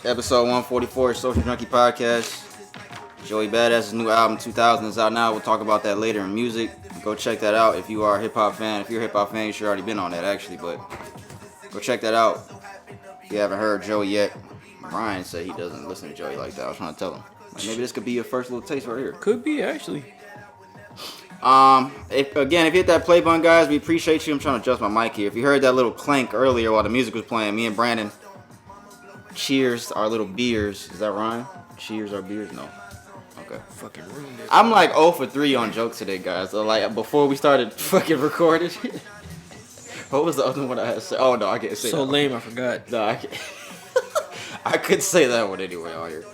Episode 144, Social Junkie Podcast. Joey Badass's new album 2000 is out now. We'll talk about that later in music. Go check that out if you are a hip-hop fan. If you're a hip-hop fan, you should already been on that, actually. But go check that out if you haven't heard Joey yet. Ryan said he doesn't listen to Joey like that. I was trying to tell him. Like, maybe this could be your first little taste right here. Could be, actually. If you hit that play button, guys, we appreciate you. I'm trying to adjust my mic here. If you heard that little clank earlier while the music was playing, me and Brandon cheers our little beers. Is that Ryan? Cheers our beers? No. Okay. Fucking ruined it. I'm like 0 for 3 on jokes today, guys. So like before we started fucking recording. What was the other one I had to say? Oh no, I can't say that. So lame, I forgot. No, I can't. I could say that one anyway out here.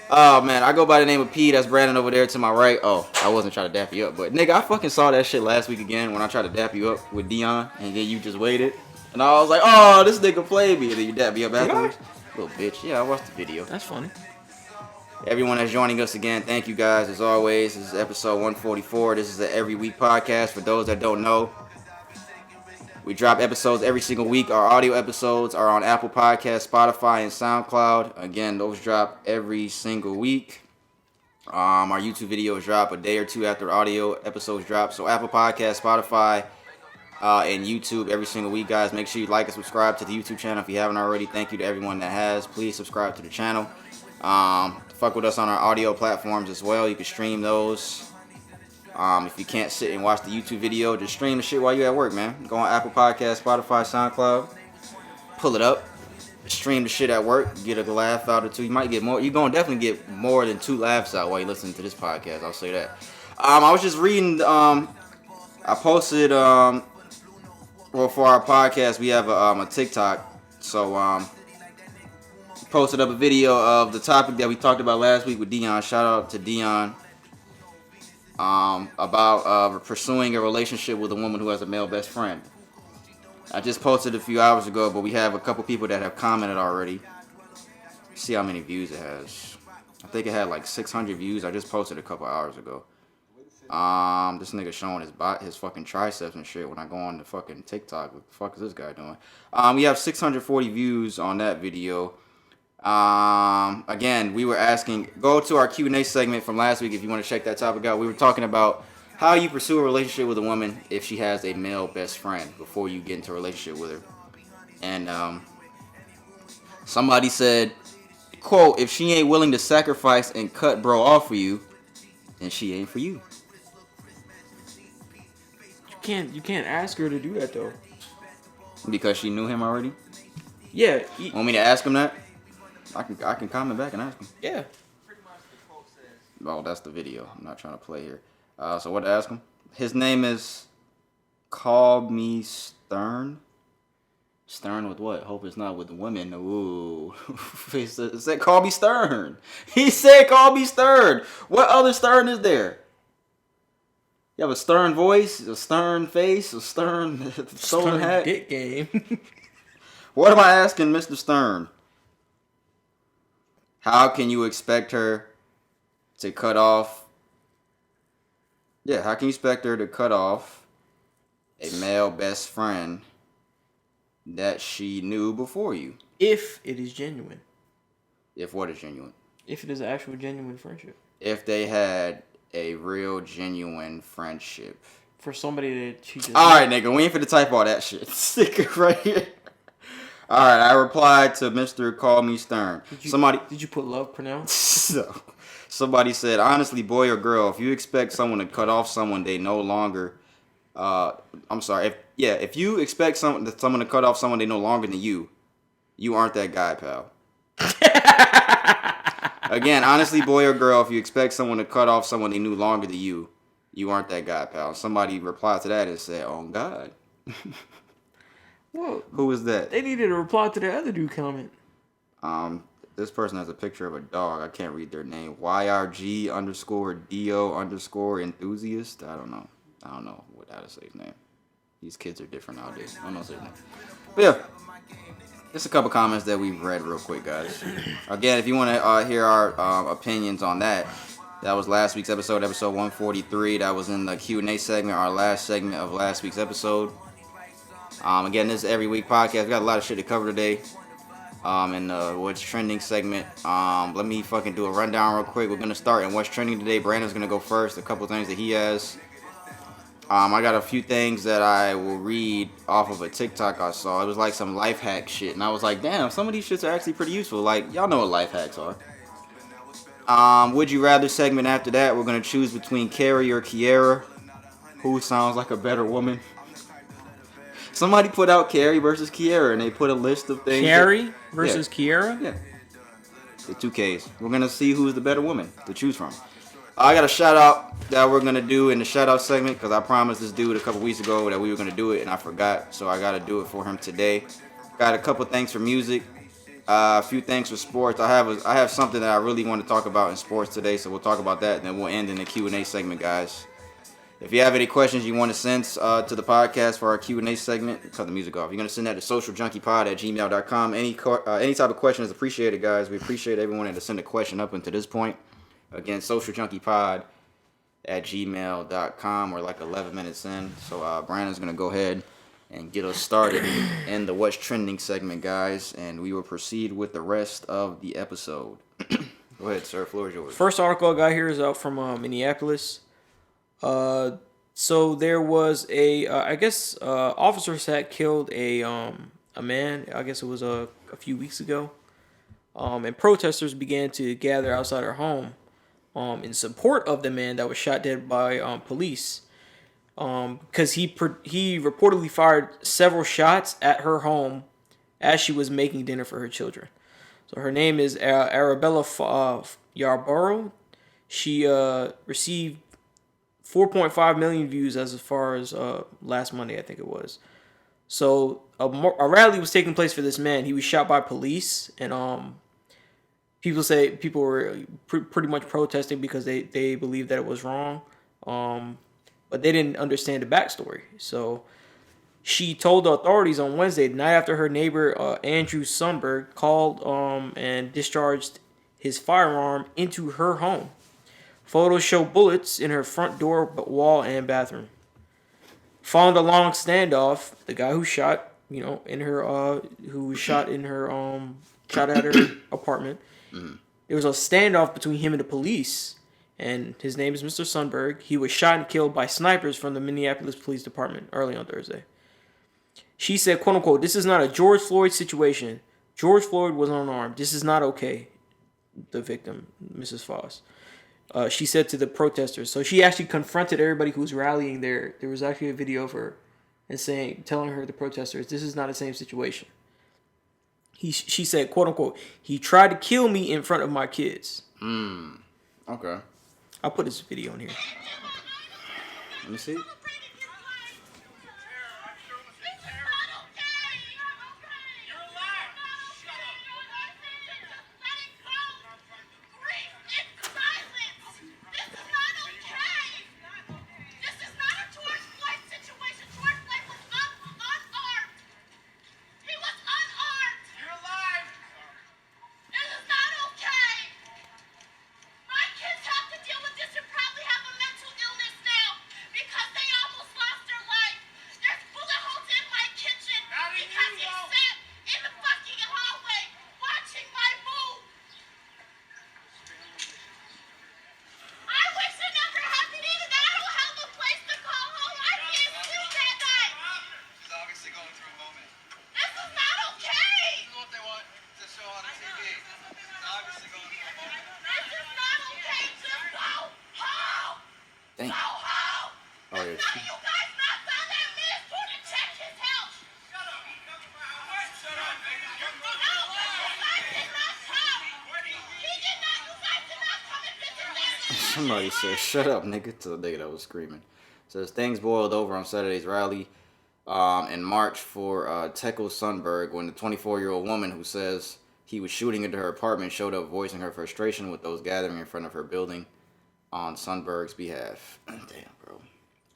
Oh man, I go by the name of P. That's Brandon over there to my right. Oh, I wasn't trying to dap you up, but nigga, I fucking saw that shit last week again when I tried to dap you up with Dion, and then you just waited. And I was like, oh, this nigga played me. And then you dap me up afterwards. Little bitch. Yeah, I watched the video. That's funny. Everyone that's joining us again, thank you guys. As always, this is episode 144. This is an every week podcast. For those that don't know, we drop episodes every single week. Our audio episodes are on Apple Podcasts, Spotify, and SoundCloud. Again, those drop every single week. Our YouTube videos drop a day or two after audio episodes drop. So Apple Podcasts, Spotify, and YouTube every single week, guys. Make sure you like and subscribe to the YouTube channel if you haven't already. Thank you to everyone that has. Please subscribe to the channel. Fuck with us on our audio platforms as well. You can stream those. If you can't sit and watch the YouTube video, just stream the shit while you're at work, man. Go on Apple Podcasts, Spotify, SoundCloud. Pull it up. Stream the shit at work. Get a laugh out or two. You might get more. You're going to definitely get more than 2 laughs out while you're listening to this podcast. I'll say that. I was just reading. I posted. Well, for our podcast, we have a TikTok. So, posted up a video of the topic that we talked about last week with Dion. Shout out to Dion. About pursuing a relationship with a woman who has a male best friend. I just posted a few hours ago, but we have a couple people that have commented already. See how many views it has. I think it had like 600 views. I just posted a couple hours ago. This nigga showing his fucking triceps and shit when I go on the fucking TikTok. What the fuck is this guy doing? We have 640 views on that video. Again, we were asking, go to our Q&A segment from last week if you want to check that topic out. We were talking about how you pursue a relationship with a woman if she has a male best friend before you get into a relationship with her. And somebody said, quote, if she ain't willing to sacrifice and cut bro off for you, then she ain't for you. You can't ask her to do that though. Because she knew him already? Yeah. Want me to ask him that? I can comment back and ask him. Yeah. Oh, that's the video. I'm not trying to play here. So what to ask him? His name is Call Me Stern. Stern with what? Hope it's not with women. Ooh. He said call me Stern. He said call me Stern. What other Stern is there? You have a stern voice, a stern face, a stern stolen hat. Dick game. What am I asking Mr. Stern? How can you expect her to cut off? Yeah, how can you expect her to cut off a male best friend that she knew before you? If it is genuine. If what is genuine? If it is an actual genuine friendship. If they had a real genuine friendship. For somebody that she just... Alright, nigga, we ain't finna type all that shit. Stick it right here. Alright, I replied to Mr. Call Me Stern. Did you put love pronounced? No. Somebody said, honestly, boy or girl, if you expect someone to cut off someone they no longer... If you expect someone to cut off someone they no longer than you aren't that guy, pal. Again, honestly, boy or girl, if you expect someone to cut off someone they knew longer than you aren't that guy, pal. Somebody replied to that and said, oh, God. Whoa. Who was that? They needed to reply to the other dude comment. This person has a picture of a dog. I can't read their name. YRG_DO_enthusiast. I don't know how to say his name. These kids are different nowadays. I don't know his name. But yeah, just a couple comments that we've read real quick, guys. Again, if you want to hear our opinions on that, that was last week's episode 143. That was in the Q&A segment, our last segment of last week's episode. Again, this is every week podcast. We got a lot of shit to cover today. in the What's Trending segment. Let me fucking do a rundown real quick. We're going to start in What's Trending today. Brandon's going to go first. A couple things that he has. I got a few things that I will read off of a TikTok I saw. It was like some life hack shit. And I was like, damn, some of these shits are actually pretty useful. Like, y'all know what life hacks are. Would you rather segment after that? We're going to choose between Carrie or Kiera. Who sounds like a better woman? Somebody put out Carrie versus Kiera, and they put a list of things. Carrie versus Kiera? Yeah. The 2Ks. We're going to see who's the better woman to choose from. I got a shout out that we're going to do in the shout out segment because I promised this dude a couple weeks ago that we were going to do it, and I forgot. So I got to do it for him today. Got a couple things for music. A few things for sports. I have something that I really want to talk about in sports today, so we'll talk about that, and then we'll end in the Q&A segment, guys. If you have any questions you want to send to the podcast for our Q&A segment, cut the music off. You're going to send that to socialjunkiepod@gmail.com. Any type of question is appreciated, guys. We appreciate everyone that sent a question up until this point. Again, socialjunkiepod@gmail.com. We're like 11 minutes in. So Brandon's going to go ahead and get us started in the What's Trending segment, guys. And we will proceed with the rest of the episode. Go ahead, sir. Floor is yours. First article I got here is out from Minneapolis. So there was officers had killed a man. I guess it was a few weeks ago. And protesters began to gather outside her home, in support of the man that was shot dead by police. Because he reportedly fired several shots at her home as she was making dinner for her children. So her name is Arabella Yarborough. She received 4.5 million views as far as last Monday, I think it was. So a rally was taking place for this man. He was shot by police, and people were pretty much protesting because they believed that it was wrong, but they didn't understand the backstory. So she told the authorities on Wednesday, the night after her neighbor Andrew Sundberg called and discharged his firearm into her home. Photos show bullets in her front door, wall, and bathroom. Following a long standoff, the guy who shot, shot at her apartment. Mm-hmm. There was a standoff between him and the police, and his name is Mr. Sundberg. He was shot and killed by snipers from the Minneapolis Police Department early on Thursday. She said, quote unquote, "This is not a George Floyd situation. George Floyd was unarmed. This is not okay." The victim, Mrs. Foss. She said to the protesters. So she actually confronted everybody who was rallying there. There was actually a video of her and telling the protesters, this is not the same situation. She said, quote unquote, "He tried to kill me in front of my kids." Okay. I'll put this video in here. Let me see. Dang. Oh, yeah. Somebody said, "Shut up, nigga," to the nigga that was screaming. Says things boiled over on Saturday's rally in March for Tekel Sundberg when the 24-year-old woman who says he was shooting into her apartment showed up voicing her frustration with those gathering in front of her building on Sundberg's behalf. Damn, bro.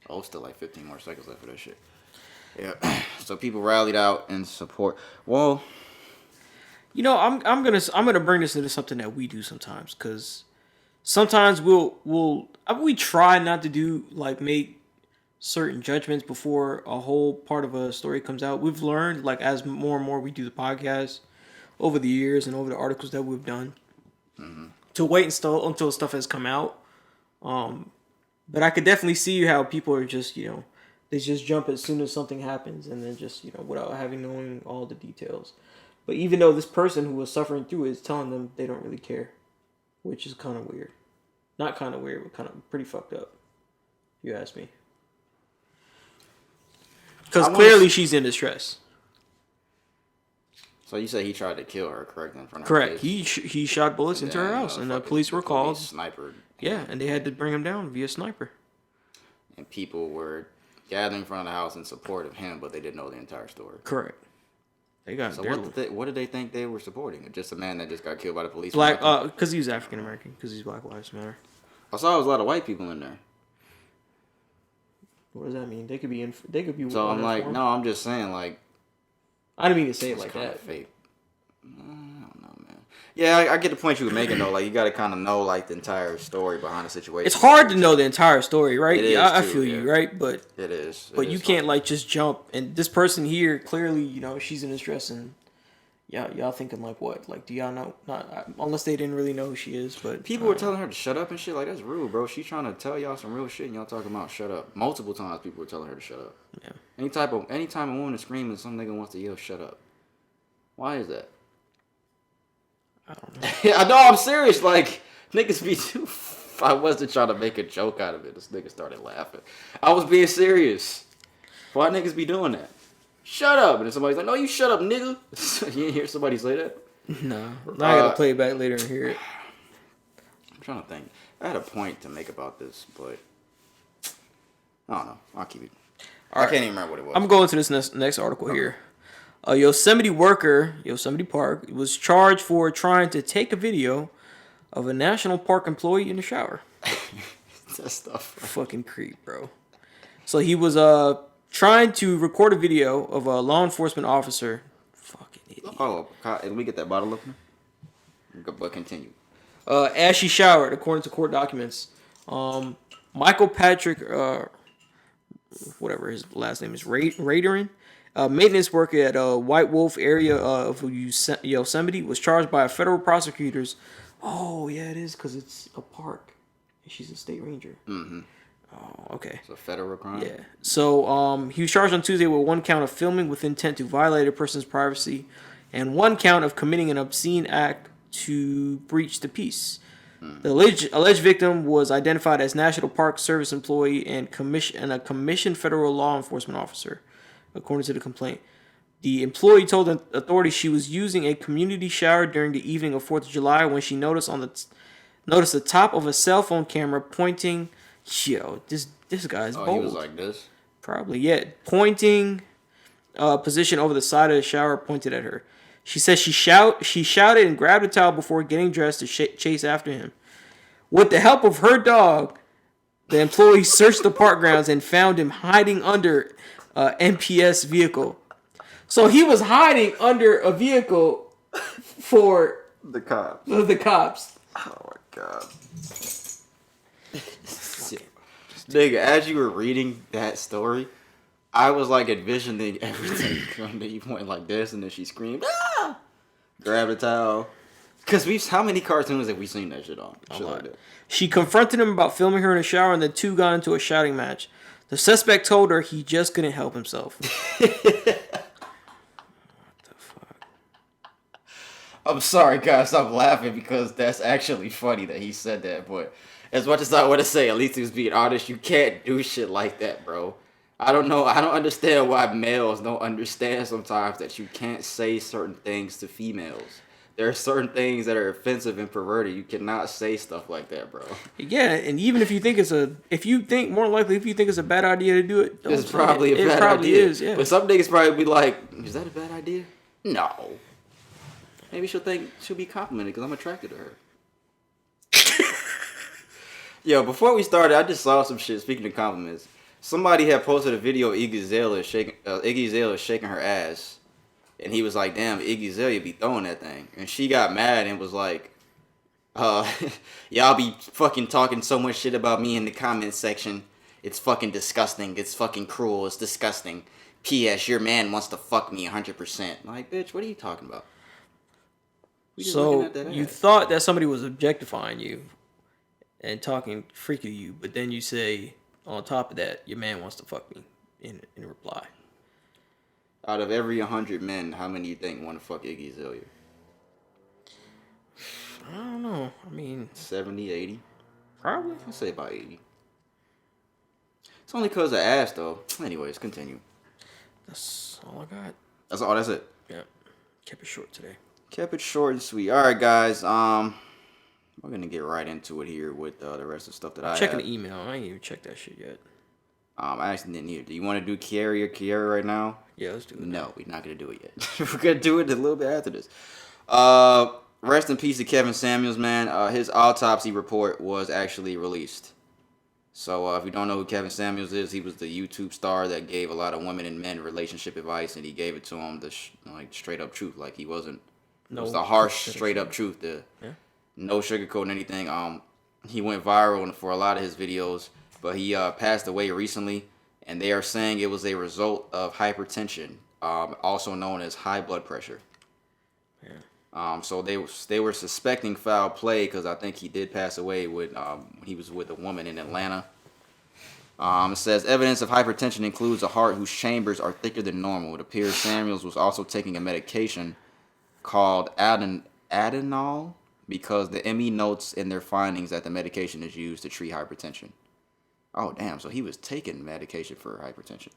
Oh, still like 15 more seconds left for that shit. Yeah. So people rallied out in support. Well, I'm gonna bring this into something that we do sometimes, because sometimes we try not to do make certain judgments before a whole part of a story comes out. We've learned as more and more we do the podcast, over the years and over the articles that we've done to wait until stuff has come out. But I could definitely see how people are just, they just jump as soon as something happens and then just, without knowing all the details. But even though this person who was suffering through it is telling them they don't really care, which is kind of weird. Not kind of weird, but kind of pretty fucked up, if you ask me. Because clearly she's in distress. So you say he tried to kill her, correct? In front of Correct. Her face? He shot bullets into her house, and the police were called. Sniper. Yeah, and they had to bring him down via sniper. And people were gathering in front of the house in support of him, but they didn't know the entire story. Correct. They got so what did they think they were supporting? Just a man that just got killed by the police? Black, because he was African American, because he's Black Lives Matter. I saw there was a lot of white people in there. What does that mean? They could be in. They could be. So I'm like, no, I'm just saying, like. I didn't mean to say it like that. Fake. I don't know, man. Yeah, I get the point you were making though. Like, you got to kind of know like the entire story behind the situation. It's hard to know the entire story, right? It is I too, feel you, right? But it is. But you can't like just jump. And this person here clearly, she's in distress, and y'all thinking like what? Like, do y'all know? Not unless they didn't really know who she is. But people were telling her to shut up and shit. Like, that's rude, bro. She's trying to tell y'all some real shit, and y'all talking about shut up. Multiple times, people were telling her to shut up. Yeah. Anytime a woman is screaming, some nigga wants to yell shut up. Why is that? I don't know. I know, I'm serious. Like, niggas be too. I wasn't trying to make a joke out of it. This nigga started laughing. I was being serious. Why niggas be doing that? Shut up. And then somebody's like, no, you shut up, nigga. You didn't hear somebody say that? No. I gotta play it back later and hear it. I'm trying to think. I had a point to make about this, but I don't know. I'll keep it. I can't even remember what it was. I'm going to this next article here. A Yosemite worker, Yosemite Park, was charged for trying to take a video of a national park employee in the shower. That stuff. Fucking creep, bro. So he was trying to record a video of a law enforcement officer. Fucking idiot. Oh, did we get that bottle opener? But continue. As she showered, according to court documents. Michael Patrick, whatever his last name is, Raderin, maintenance worker at White Wolf area of Yosemite, was charged by federal prosecutors. Oh, yeah, it is, because it's a park. She's a state ranger. Mm-hmm. Oh, okay. It's a federal crime? Yeah. So, he was charged on Tuesday with one count of filming with intent to violate a person's privacy and one count of committing an obscene act to breach the peace. The alleged victim was identified as National Park Service employee and a commissioned federal law enforcement officer, according to the complaint. The employee told authorities she was using a community shower during the evening of 4th of July when she noticed the top of a cell phone camera pointing. Yo, this guy's bold. Oh, he was like this? Probably, yeah. Pointing position over the side of the shower pointed at her. She says she shouted and grabbed a towel before getting dressed to chase after him. With the help of her dog, the employee searched the park grounds and found him hiding under an MPS vehicle. So he was hiding under a vehicle for the cops. The cops. Oh my god. Nigga, as you were reading that story, I was like envisioning everything. You went like this, and then she screamed, "Ah!" Grab a towel. Because how many cartoons have we seen that shit on? Shit like that. She confronted him about filming her in a shower, and the two got into a shouting match. The suspect told her he just couldn't help himself. What the fuck? I'm sorry, guys. I'm laughing because that's actually funny that he said that. But as much as I want to say, at least he was being honest, you can't do shit like that, bro. I don't know. I don't understand why males don't understand sometimes that you can't say certain things to females. There are certain things that are offensive and perverted. You cannot say stuff like that, bro. Yeah, and even if you think it's a bad idea to do it, it's probably a bad idea. It probably is, yeah. But some niggas probably be like, is that a bad idea? No. Maybe she'll think she'll be complimented because I'm attracted to her. Yo, before we started, I just saw some shit. Speaking of compliments, somebody had posted a video of Iggy Azalea shaking her ass. And he was like, damn, Iggy Azalea be throwing that thing. And she got mad and was like, y'all be fucking talking so much shit about me in the comment section. It's fucking disgusting. It's fucking cruel. It's disgusting. P.S. Your man wants to fuck me 100%. I'm like, bitch, what are you talking about? We just looking So at that you ass. thought that somebody was objectifying you and talking freaky to you, but then you say on top of that, your man wants to fuck me in reply. Out of every 100 men, how many you think want to fuck Iggy Azalea? I don't know. I mean, 70, 80? probably. I'll say about 80. It's only because of ass, though. Anyways, continue. That's all I got. That's all. That's it. Yeah, kept it short today. Kept it short and sweet. All right, guys. We're gonna get right into it here with the rest of the stuff that I Checking have. the email. I ain't even checked that shit yet. I actually didn't either. Do you want to do Kiara right now? Yeah, let's do it. No, we're not gonna do it yet. We're gonna do it a little bit after this. Rest in peace to Kevin Samuels, man. His autopsy report was actually released. So if you don't know who Kevin Samuels is, he was the YouTube star that gave a lot of women and men relationship advice, and he gave it to them the straight up truth. Like he wasn't. It was the harsh, straight up truth. No sugarcoating anything. He went viral for a lot of his videos, but he passed away recently, and they are saying it was a result of hypertension, also known as high blood pressure. So they were suspecting foul play because I think he did pass away when he was with a woman in Atlanta. It says evidence of hypertension includes a heart whose chambers are thicker than normal. It appears Samuels was also taking a medication called Adenol because the ME notes in their findings that the medication is used to treat hypertension. Oh, damn. So he was taking medication for hypertension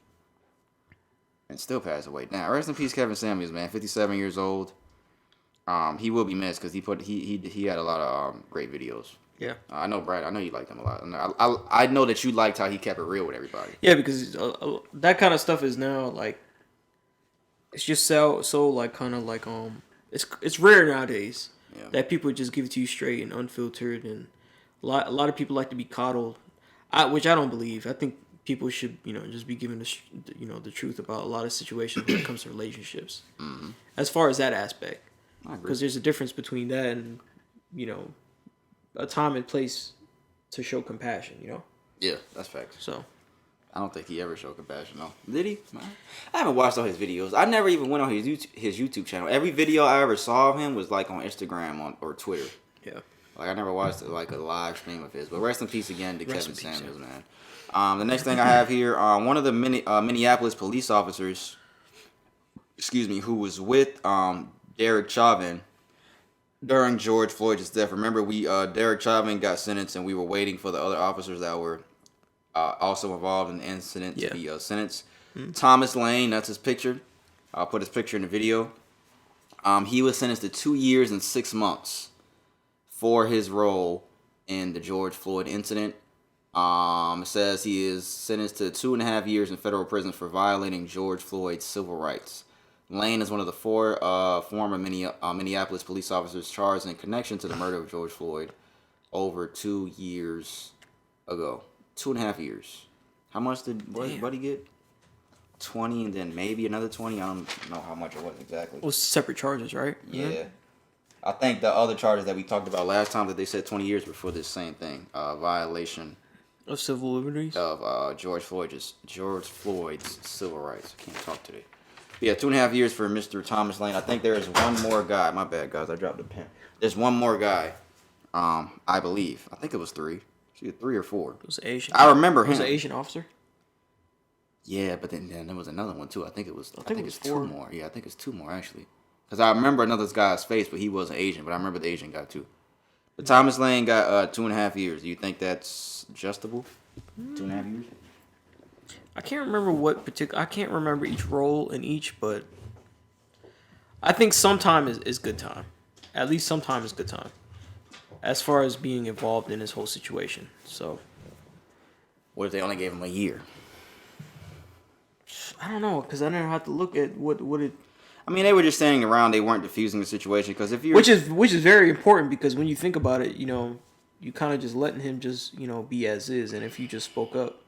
and still passed away. Now, rest in peace, Kevin Samuels, man. 57 years old. He will be missed because he had a lot of great videos. Yeah. I know, Brad. I know you liked him a lot. I know that you liked how he kept it real with everybody. Yeah, because that kind of stuff is now like it's just so like kind of like it's rare nowadays that people just give it to you straight and unfiltered, and a lot of people like to be coddled, which I don't believe. I think people should just be given the truth about a lot of situations when it comes to relationships. Mm-hmm. As far as that aspect, because there's a difference between that and a time and place to show compassion. Yeah, that's facts. So. I don't think he ever showed compassion, though. Did he? I haven't watched all his videos. I never even went on his YouTube channel. Every video I ever saw of him was like on Instagram or Twitter. Yeah. Like I never watched like a live stream of his. But rest in peace again to Kevin Samuels, man. The next thing I have here, one of the Minneapolis police officers, who was with Derek Chauvin during George Floyd's death. Remember, Derek Chauvin got sentenced, and we were waiting for the other officers that were also involved in the incident to be sentenced. Mm-hmm. Thomas Lane, that's his picture. I'll put his picture in the video. He was sentenced to 2 years and 6 months for his role in the George Floyd incident. It says he is sentenced to 2.5 years in federal prison for violating George Floyd's civil rights. Lane is one of the four former Minneapolis police officers charged in connection to the murder of George Floyd over 2 years ago. 2.5 years. How much did Buddy get? 20 and then maybe another 20. I don't know how much it was exactly. It was separate charges, right? Yeah. Mm-hmm. I think the other charges that we talked about last time that they said 20 years before this same thing. Violation of civil liberties? Of George Floyd's civil rights. I can't talk today. But yeah, 2.5 years for Mr. Thomas Lane. I think there is one more guy. My bad, guys. I dropped the pen. There's one more guy. I believe. I think it was 3. It's either 3 or 4. It was Asian. I remember him. Was an Asian officer? Yeah, but then there was another one too. I think it's 2 more. Yeah, I think it's 2 more actually. Because I remember another guy's face, but he wasn't Asian. But I remember the Asian guy too. But Thomas Lane got 2.5 years. Do you think that's adjustable? 2.5 years? I can't remember I can't remember each role in each, but I think sometime is good time. At least sometime is good time. As far as being involved in this whole situation. So. What if they only gave him a year? I don't know, because I never have to look at what it. I mean, they were just standing around. They weren't diffusing the situation because if you which is very important because when you think about it, you kind of just letting him just be as is, and if you just spoke up,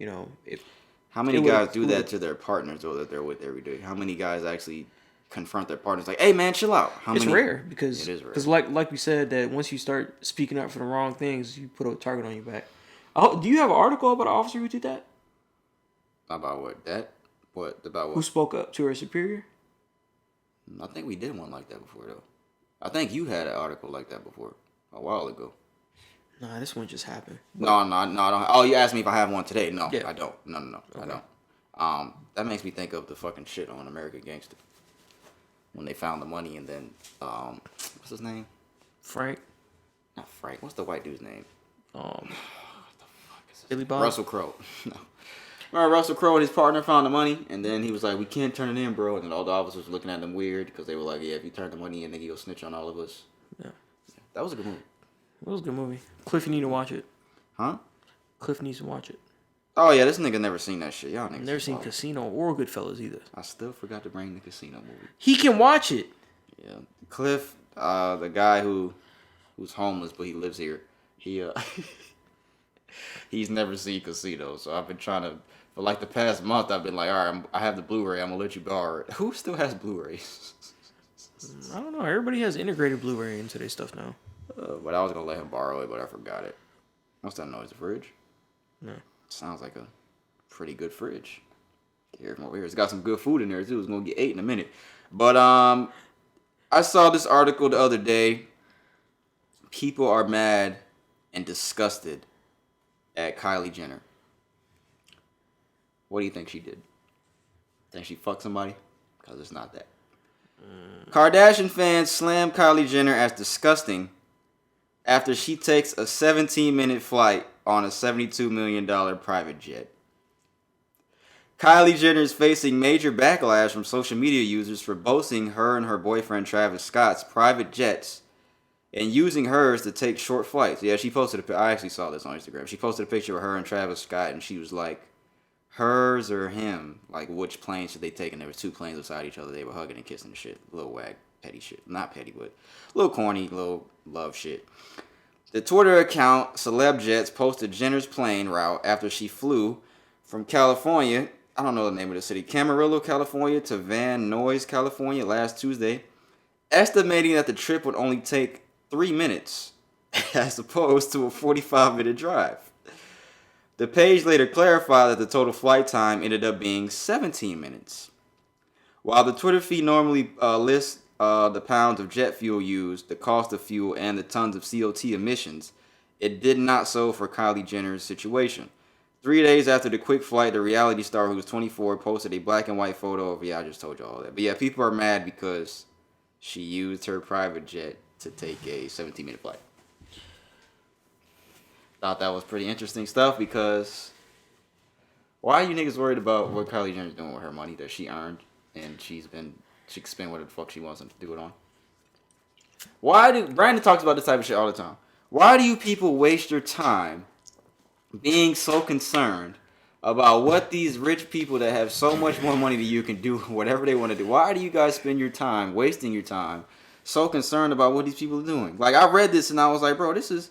if how many guys do that to their partners or that they're with every day? How many guys actually confront their partners like, "Hey, man, chill out"? It's rare because it is rare. Because like we said that once you start speaking up for the wrong things, you put a target on your back. Do you have an article about an officer who did that? About what? That? What? About what? Who spoke up to her superior? I think we did one like that before, though. I think you had an article like that before a while ago. Nah, this one just happened. No, I don't. Oh, you asked me if I have one today. No, Yeah. I don't. No, Okay. I don't. That makes me think of the fucking shit on American Gangster when they found the money and then what's his name? Frank. Not Frank. What's the white dude's name? Billy Bob. Russell Crowe. No. Remember Russell Crowe and his partner found the money, and then he was like, "We can't turn it in, bro." And then all the officers were looking at them weird because they were like, "Yeah, if you turn the money in, then he'll snitch on all of us." Yeah. That was a good movie. It was a good movie. Cliff, you need to watch it. Huh? Cliff needs to watch it. Oh yeah, this nigga never seen that shit. Y'all niggas. Never seen Casino or Goodfellas either. I still forgot to bring the Casino movie. He can watch it. Yeah, Cliff, the guy who's homeless but he lives here. He he's never seen Casino, so I've been trying to. For like the past month, I've been like, all right, I have the Blu-ray. I'm gonna let you borrow it. Who still has Blu-rays? I don't know. Everybody has integrated Blu-ray into their stuff now. But I was gonna let him borrow it, but I forgot it. What's that noise? A fridge? No. Sounds like a pretty good fridge. Here from over here. It's got some good food in there too. It's gonna get ate in a minute. But I saw this article the other day. People are mad and disgusted at Kylie Jenner. What do you think she did? Think she fucked somebody? Because it's not that. Kardashian fans slam Kylie Jenner as disgusting after she takes a 17-minute flight on a $72 million private jet. Kylie Jenner is facing major backlash from social media users for boasting her and her boyfriend Travis Scott's private jets and using hers to take short flights. Yeah, she posted I actually saw this on Instagram. She posted a picture of her and Travis Scott, and she was like, hers or him? Like, which plane should they take? And there was two planes beside each other. They were hugging and kissing and shit. Little wag, petty shit. Not petty, but a little corny, little love shit. The Twitter account Celeb Jets posted Jenner's plane route after she flew from California, I don't know the name of the city, Camarillo, California to Van Nuys, California last Tuesday, estimating that the trip would only take 3 minutes as opposed to a 45-minute drive. The page later clarified that the total flight time ended up being 17 minutes. While the Twitter feed normally lists the pounds of jet fuel used, the cost of fuel, and the tons of CO2 emissions, it did not so for Kylie Jenner's situation. 3 days after the quick flight, the reality star, who was 24, posted a black and white photo of, I just told you all that. But yeah, people are mad because she used her private jet to take a 17-minute flight. Thought that was pretty interesting stuff because why are you niggas worried about what Kylie Jenner's doing with her money that she earned and she can spend whatever the fuck she wants to do it on? Brandon talks about this type of shit all the time. Why do you people waste your time being so concerned about what these rich people that have so much more money than you can do whatever they want to do? Why do you guys spend your time wasting your time so concerned about what these people are doing? Like, I read this and I was like, bro, this is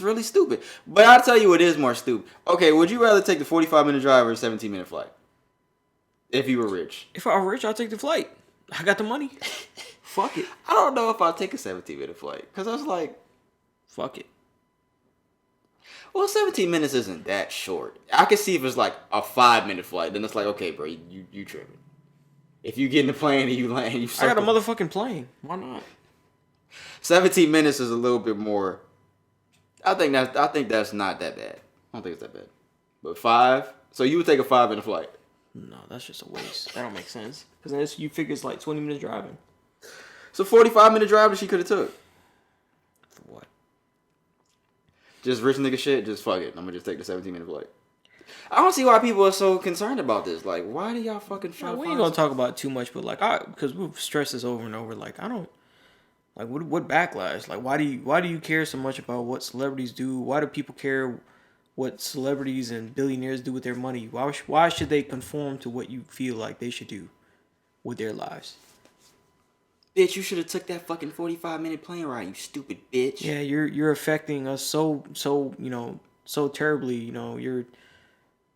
really stupid. But I'll tell you what is more stupid. Okay, would you rather take the 45-minute drive or a 17-minute flight? If you were rich. If I were rich, I'd take the flight. I got the money. Fuck it. I don't know if I'll take a 17-minute flight. Because I was like... Fuck it. Well, 17 minutes isn't that short. I can see if it's like a 5-minute flight. Then it's like, okay, bro, you tripping. If you get in the plane and you land... I got a motherfucking plane. Why not? 17 minutes is a little bit more... I think that's not that bad. I don't think it's that bad. But 5? So you would take a 5-minute flight? No, that's just a waste. That don't make sense. Because then you figure it's like 20 minutes driving. So 45-minute drive that she could have took? For what? Just rich nigga shit? Just fuck it. I'm going to just take the 17-minute flight. I don't see why people are so concerned about this. Like, why do y'all fucking try to we ain't going to talk about it too much, but like, because we've stressed this over and over. Like, I don't... Like, what backlash? Like, why do you care so much about what celebrities do? Why do people care what celebrities and billionaires do with their money? Why should they conform to what you feel like they should do with their lives? Bitch, you should have took that fucking 45-minute plane ride, you stupid bitch. Yeah, you're affecting us so terribly. You're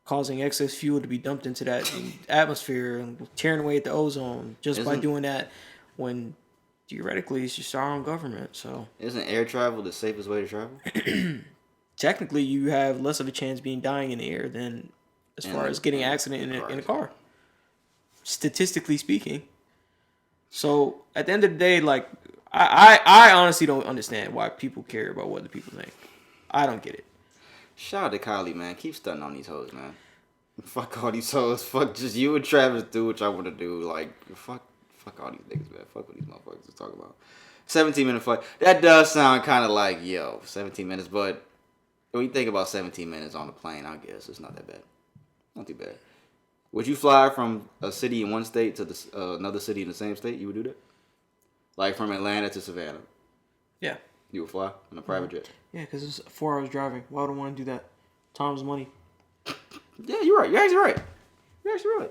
causing excess fuel to be dumped into that atmosphere and tearing away at the ozone just by doing that when... Theoretically, it's just our own government, so... Isn't air travel the safest way to travel? Technically, you have less of a chance being dying in the air than as far as getting an accident in a car. Statistically speaking. So, at the end of the day, like, I honestly don't understand why people care about what the people think. I don't get it. Shout out to Kylie, man. Keep stunting on these hoes, man. Fuck all these hoes. Fuck just you and Travis do what y'all want to do. Like, fuck all these niggas, man. Fuck what these motherfuckers are talking about. 17-minute fight. That does sound kind of like, 17 minutes. But when you think about 17 minutes on the plane, I guess it's not that bad. Not too bad. Would you fly from a city in one state to another city in the same state? You would do that? Like from Atlanta to Savannah? Yeah. You would fly on a private jet? Yeah, because it's 4 hours driving. Why would I want to do that? Time's money. Yeah, you're right. You're actually right. You're actually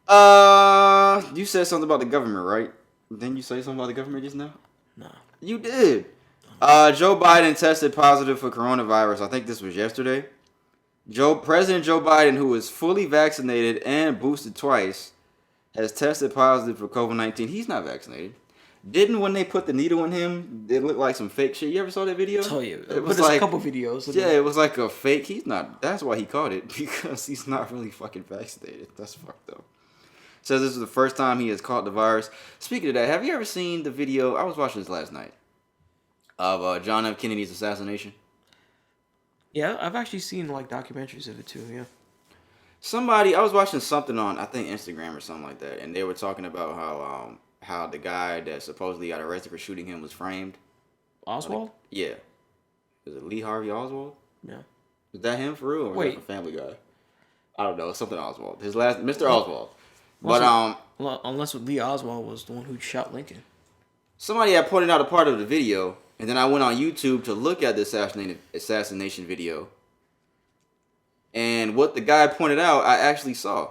right. You said something about the government, right? Didn't you say something about the government just now? No. You did. Joe Biden tested positive for coronavirus. I think this was yesterday. President Joe Biden, who is fully vaccinated and boosted twice, has tested positive for COVID-19. He's not vaccinated. Didn't when they put the needle in him, it looked like some fake shit. You ever saw that video? I'll tell you. It was like a couple videos. Yeah, it was like a fake. He's not. That's why he caught it, because he's not really fucking vaccinated. That's fucked up. Says this is the first time he has caught the virus. Speaking of that, have you ever seen the video? I was watching this last night of John F. Kennedy's assassination. Yeah, I've actually seen like documentaries of it too. Yeah. I was watching something on, I think, Instagram or something like that, and they were talking about how the guy that supposedly got arrested for shooting him was framed. Oswald? Yeah. Is it Lee Harvey Oswald? Yeah. Is that him for real? Or Wait. is that a Family Guy? I don't know. It's something Oswald. His last, Mr. Oswald. Unless Lee Oswald was the one who shot Lincoln. Somebody had pointed out a part of the video, and then I went on YouTube to look at the assassination video. And what the guy pointed out, I actually saw.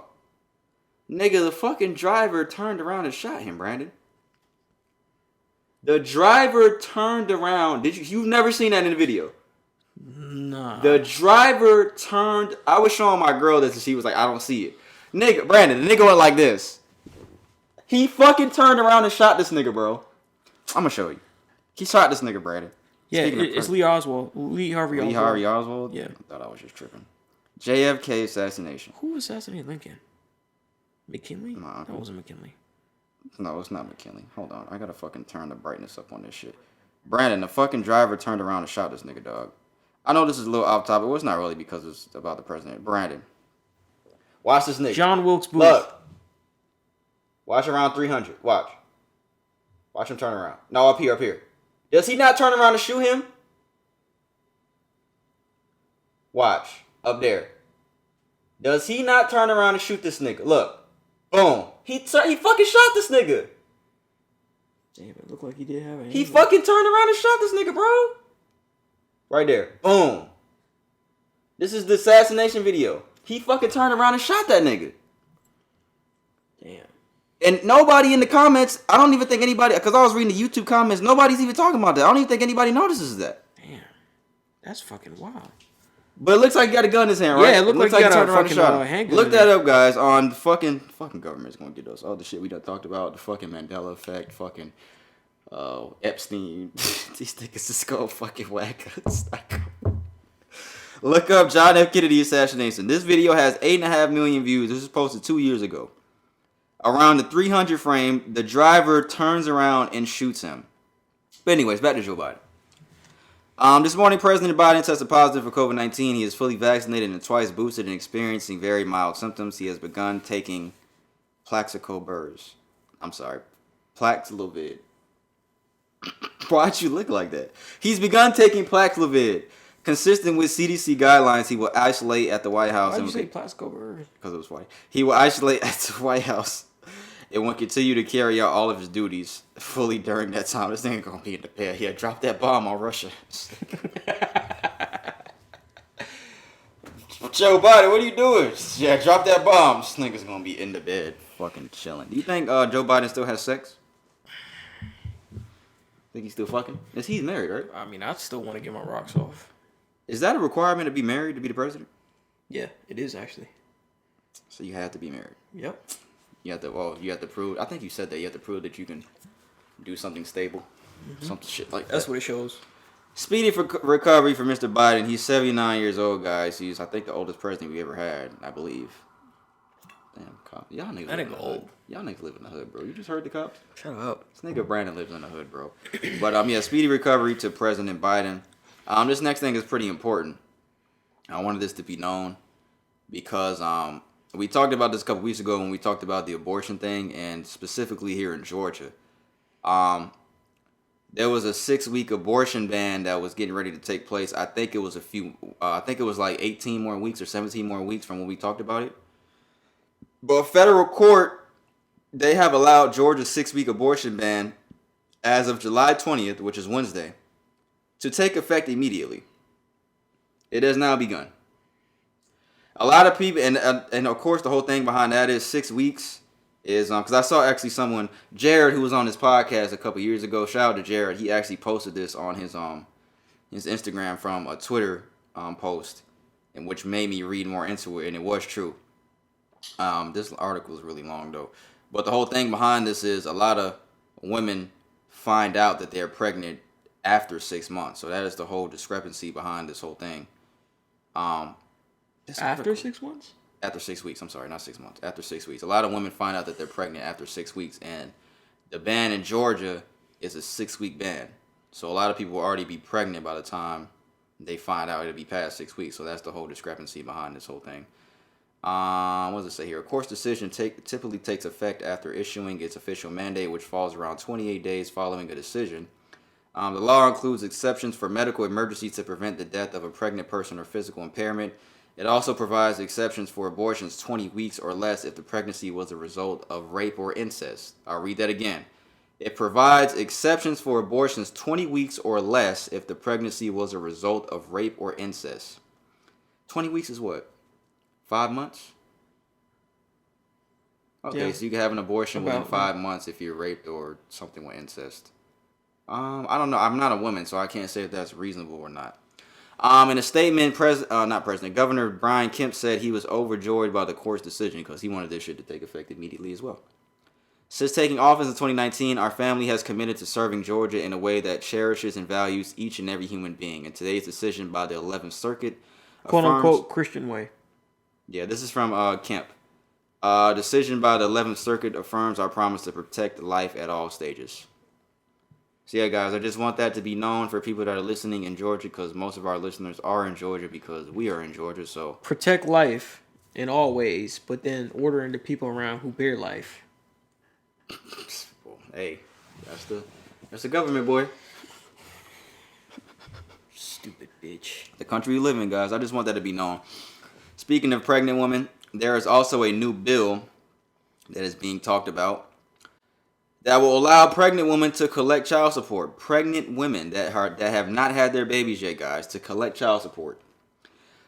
Nigga, the fucking driver turned around and shot him, Brandon. The driver turned around. You've never seen that in the video? Nah. The driver turned. I was showing my girl this, and she was like, I don't see it. Nigga, Brandon, the nigga went like this. He fucking turned around and shot this nigga, bro. I'm gonna show you. He shot this nigga, Brandon. Yeah, it's Lee Oswald. Lee Harvey Oswald. Lee Harvey Oswald? Yeah. I thought I was just tripping. JFK Assassination. Who assassinated Lincoln? McKinley? Nah. That wasn't McKinley. No, it's not McKinley. Hold on. I gotta fucking turn the brightness up on this shit. Brandon, the fucking driver turned around and shot this nigga, dog. I know this is a little off topic. Well, it's not really because it's about the president. Brandon. Watch this nigga. John Wilkes Booth. Look. Watch around 300. Watch. Watch him turn around. No, up here. Does he not turn around to shoot him? Watch. Up there. Does he not turn around and shoot this nigga? Look. Boom. He fucking shot this nigga. Damn, it looked like he did have a He fucking turned around and shot this nigga, bro. Right there. Boom. This is the assassination video. He fucking turned around and shot that nigga. Damn. And nobody in the comments, I don't even think anybody, because I was reading the YouTube comments, nobody's even talking about that. I don't even think anybody notices that. Damn. That's fucking wild. But it looks like he got a gun in his hand, right? Yeah, it looked like he got a fucking handgun. Look that up, guys, on the fucking government's going to get us all the shit we done talked about, the fucking Mandela effect, fucking Epstein. These niggas just go fucking whack us. Look up John F. Kennedy assassination. This video has 8.5 million views. This was posted 2 years ago. Around the 300 frame, the driver turns around and shoots him. But anyways, back to Joe Biden. This morning, President Biden tested positive for COVID-19. He is fully vaccinated and twice boosted and experiencing very mild symptoms. He has begun taking Paxlovid. Why'd you look like that? He's begun taking Paxlovid. Consistent with CDC guidelines, he will isolate at the White House. Why'd you say Paxlovid? Because it was white. He will isolate at the White House and will continue to carry out all of his duties fully during that time. This nigga gonna be in the bed. Yeah, drop that bomb on Russia. Joe Biden, what are you doing? Yeah, drop that bomb. This nigga's gonna be in the bed, fucking chilling. Do you think Joe Biden still has sex? Think he's still fucking? He's married, right? I mean, I still want to get my rocks off. Is that a requirement to be married to be the president? Yeah, it is actually. So you have to be married. Yep. You have to prove. I think you said that you have to prove that you can do something stable, something shit like that. That's what it shows. Speedy recovery for Mr. Biden. He's 79 years old, guys. He's, I think, the oldest president we ever had, I believe. Damn, cop. Y'all niggas That live in nigga the hood. old. Y'all niggas live in the hood, bro. You just heard the cops? Shut up. This nigga Brandon lives in the hood, bro. But yeah, speedy recovery to President Biden. This next thing is pretty important. I wanted this to be known because we talked about this a couple weeks ago when we talked about the abortion thing, and specifically here in Georgia. There was a 6-week abortion ban that was getting ready to take place. I think it was like 18 more weeks or 17 more weeks from when we talked about it. But federal court, they have allowed Georgia's 6-week abortion ban as of July 20th, which is Wednesday, to take effect immediately. It has now begun. A lot of people, and of course the whole thing behind that is 6 weeks is because I saw actually someone, Jared, who was on this podcast a couple years ago. Shout out to Jared. He actually posted this on his Instagram from a Twitter post, and which made me read more into it, and it was true. This article is really long though, but the whole thing behind this is a lot of women find out that they're pregnant after 6 months. So that is the whole discrepancy behind this whole thing. After 6 months? After 6 weeks. I'm sorry, not 6 months. After 6 weeks. A lot of women find out that they're pregnant after 6 weeks, and the ban in Georgia is a 6-week ban. So a lot of people will already be pregnant by the time they find out it'll be past 6 weeks. So that's the whole discrepancy behind this whole thing. What does it say here? A court's decision typically takes effect after issuing its official mandate, which falls around 28 days following a decision. The law includes exceptions for medical emergencies to prevent the death of a pregnant person or physical impairment. It also provides exceptions for abortions 20 weeks or less if the pregnancy was a result of rape or incest. I'll read that again. It provides exceptions for abortions 20 weeks or less if the pregnancy was a result of rape or incest. 20 weeks is what? 5 months? Okay, yeah. So you can have an abortion within 5 months if you're raped or something with incest. I don't know. I'm not a woman, so I can't say if that's reasonable or not. In a statement, Governor Brian Kemp said he was overjoyed by the court's decision because he wanted this shit to take effect immediately as well. Since taking office in 2019, our family has committed to serving Georgia in a way that cherishes and values each and every human being. And today's decision by the 11th Circuit quote unquote Christian way. Yeah, this is from Kemp. Decision by the 11th Circuit affirms our promise to protect life at all stages. So yeah, guys, I just want that to be known for people that are listening in Georgia, because most of our listeners are in Georgia because we are in Georgia. So protect life in all ways, but then ordering the people around who bear life. Well, hey, that's the government, boy. Stupid bitch. The country we live in, guys. I just want that to be known. Speaking of pregnant women, there is also a new bill that is being talked about that will allow pregnant women to collect child support. Pregnant women that have not had their babies yet, guys, to collect child support.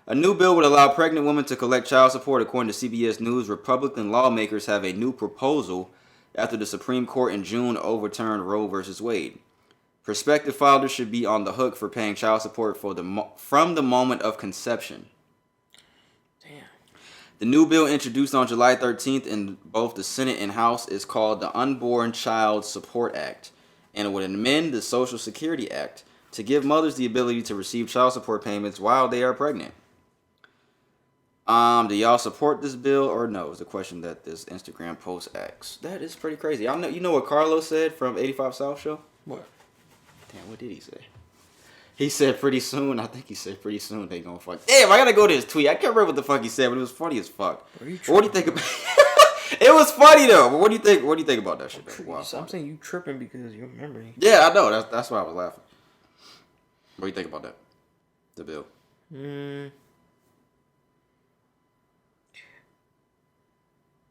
A new bill would allow pregnant women to collect child support, according to CBS News. Republican lawmakers have a new proposal after the Supreme Court in June overturned Roe v. Wade. Prospective fathers should be on the hook for paying child support from the moment of conception. The new bill introduced on July 13th in both the Senate and House is called the Unborn Child Support Act, and it would amend the Social Security Act to give mothers the ability to receive child support payments while they are pregnant. Do y'all support this bill or no? Is the question that this Instagram post asks. That is pretty crazy. You know what Carlos said from 85 South Show? What? Damn, what did he say? He said pretty soon. I think he said pretty soon they gonna fuck. Damn, I gotta go to his tweet. I can't remember what the fuck he said, but it was funny as fuck. What do you think about? It was funny though. But what do you think? What do you think about that shit? Wow, I'm saying you tripping because you're remembering. Yeah, I know. That's why I was laughing. What do you think about that? The bill.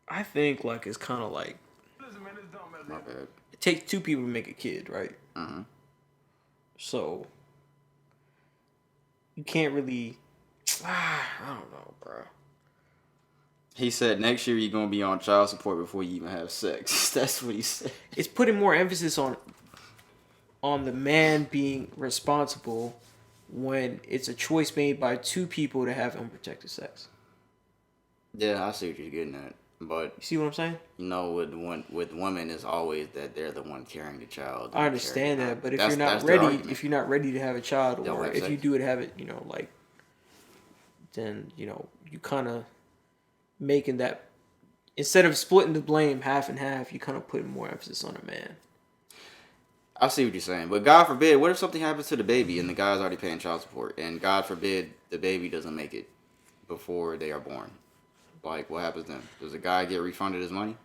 I think like it's kind of like. My bad. It takes two people to make a kid, right? Mm-hmm. So. You can't really. I don't know, bro. He said next year you're gonna be on child support before you even have sex. That's what he said. It's putting more emphasis on the man being responsible when it's a choice made by two people to have unprotected sex. Yeah, I see what you're getting at, but you see what I'm saying? You know, with women, it's always that they're the one carrying the child. I understand that, but if you're not ready to have a child, or if you do have it, then you kind of making that instead of splitting the blame half and half, you kind of put more emphasis on a man. I see what you're saying, but God forbid, what if something happens to the baby and the guy's already paying child support, and God forbid the baby doesn't make it before they are born? Like, what happens then? Does the guy get refunded his money?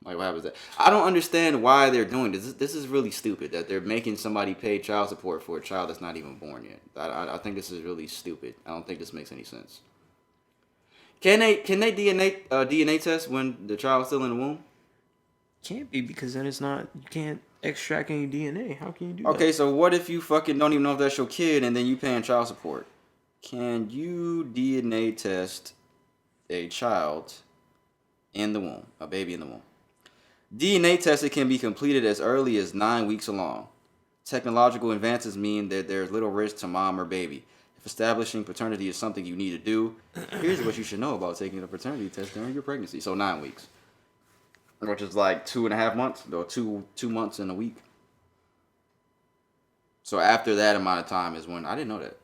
Like, what happens then? I don't understand why they're doing this. This is really stupid that they're making somebody pay child support for a child that's not even born yet. I think this is really stupid. I don't think this makes any sense. Can they DNA test when the child's still in the womb? Can't be, because then it's not, you can't extract any DNA. How can you do that? Okay, so what if you fucking don't even know if that's your kid and then you paying child support? Can you DNA test a child in the womb, a baby in the womb? DNA testing can be completed as early as 9 weeks along. Technological advances mean that there's little risk to mom or baby. If establishing paternity is something you need to do, here's what you should know about taking a paternity test during your pregnancy. So 9 weeks. Which is like 2.5 months, or 2 months and a week. So after that amount of time is when, I didn't know that.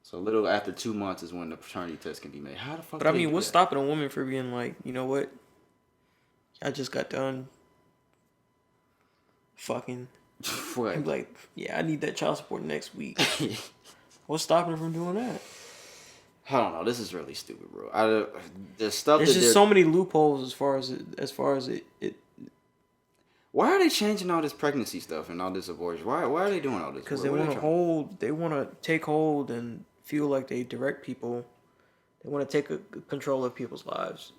So a little after 2 months is when the paternity test can be made. How the fuck? But I mean, what's stopping a woman from being like, you know what? I just got done fucking. What? I'm like, yeah, I need that child support next week. What's stopping her from doing that? I don't know. This is really stupid, bro. The stuff There's that just so many loopholes as far as it. Why are they changing all this pregnancy stuff and all this abortion? Why are they doing all this? Because they want to hold. They want to take hold and feel like they direct people. They want to take control of people's lives.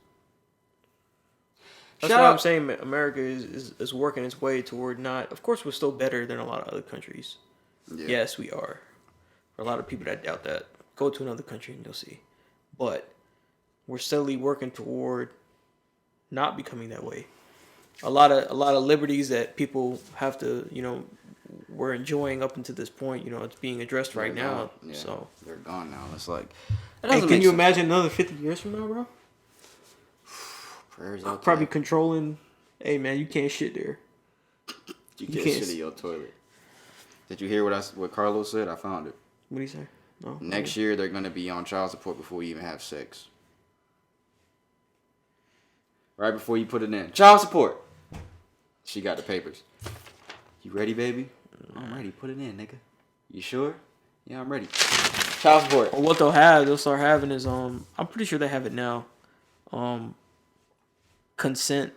That's why I'm saying America is working its way toward not. Of course, we're still better than a lot of other countries. Yeah. Yes, we are. For a lot of people that doubt that, go to another country and you'll see. But we're steadily working toward not becoming that way. A lot of liberties that people have to, we're enjoying up until this point. It's being addressed right now. Yeah, so they're gone now. It's like, hey, can you imagine another 50 years from now, bro? Prayers out probably controlling. Hey man, you can't shit there. You can't shit in your toilet. Did you hear what Carlos said? I found it. What did he say? No. Next year they're gonna be on child support before you even have sex. Right before you put it in. Child support. She got the papers. You ready, baby? I'm ready. Put it in, nigga. You sure? Yeah, I'm ready. Child support. Or what they'll start having is I'm pretty sure they have it now. Consent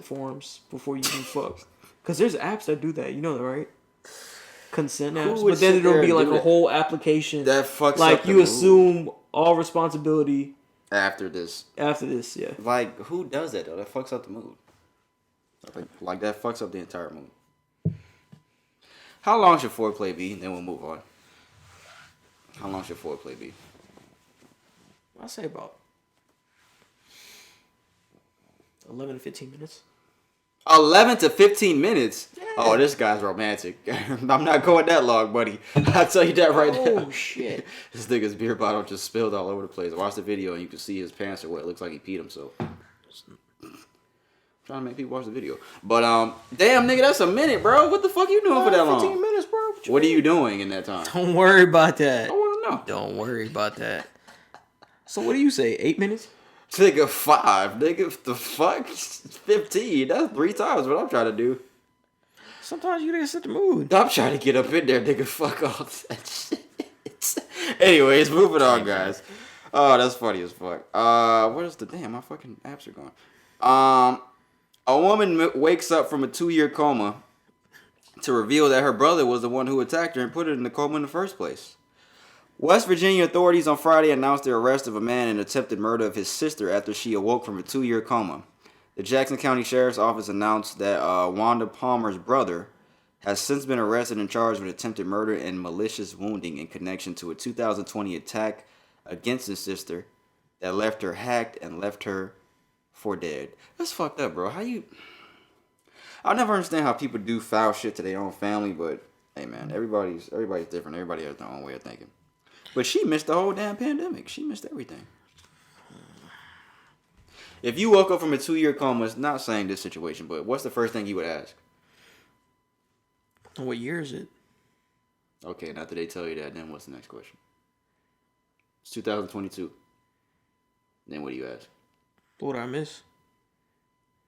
forms before you can fuck. Because there's apps that do that. You know that, right? Consent apps. But then it'll be like a whole application. That fucks like up you assume all responsibility. After this, yeah. Like, who does that, though? That fucks up the mood. Like that fucks up the entire mood. How long should foreplay be? Then we'll move on. How long should foreplay be? I'll say about 11 to 15 minutes. 11 to 15 minutes? Yeah. Oh, this guy's romantic. I'm not going that long, buddy. I'll tell you that right now. Oh, shit. This nigga's beer bottle just spilled all over the place. Watch the video and you can see his pants are wet. It looks like he peed himself. Trying to make people watch the video. But, damn, nigga, that's a minute, bro. What the fuck you doing for that long? 15 minutes, bro. What are you doing in that time? Don't worry about that. I want to know. Don't worry about that. So what do you say, 8 minutes? Nigga, 5. Nigga, the fuck? 15. That's 3 times what I'm trying to do. Sometimes you gotta set the mood. I'm trying to get up in there, nigga. Fuck all that shit. Anyways, moving on, guys. Oh, that's funny as fuck. Where's the damn? My fucking apps are gone. A woman wakes up from a 2-year coma to reveal that her brother was the one who attacked her and put her in the coma in the first place. West Virginia authorities on Friday announced the arrest of a man in attempted murder of his sister after she awoke from a 2-year coma. The Jackson County Sheriff's Office announced that Wanda Palmer's brother has since been arrested and charged with attempted murder and malicious wounding in connection to a 2020 attack against his sister that left her hacked and left her for dead. That's fucked up, bro. I'll never understand how people do foul shit to their own family, but hey, man, everybody's different. Everybody has their own way of thinking. But she missed the whole damn pandemic. She missed everything. If you woke up from a 2-year coma, it's not saying this situation, but what's the first thing you would ask? What year is it? Okay, and after they tell you that, then what's the next question? It's 2022. Then what do you ask? What did I miss?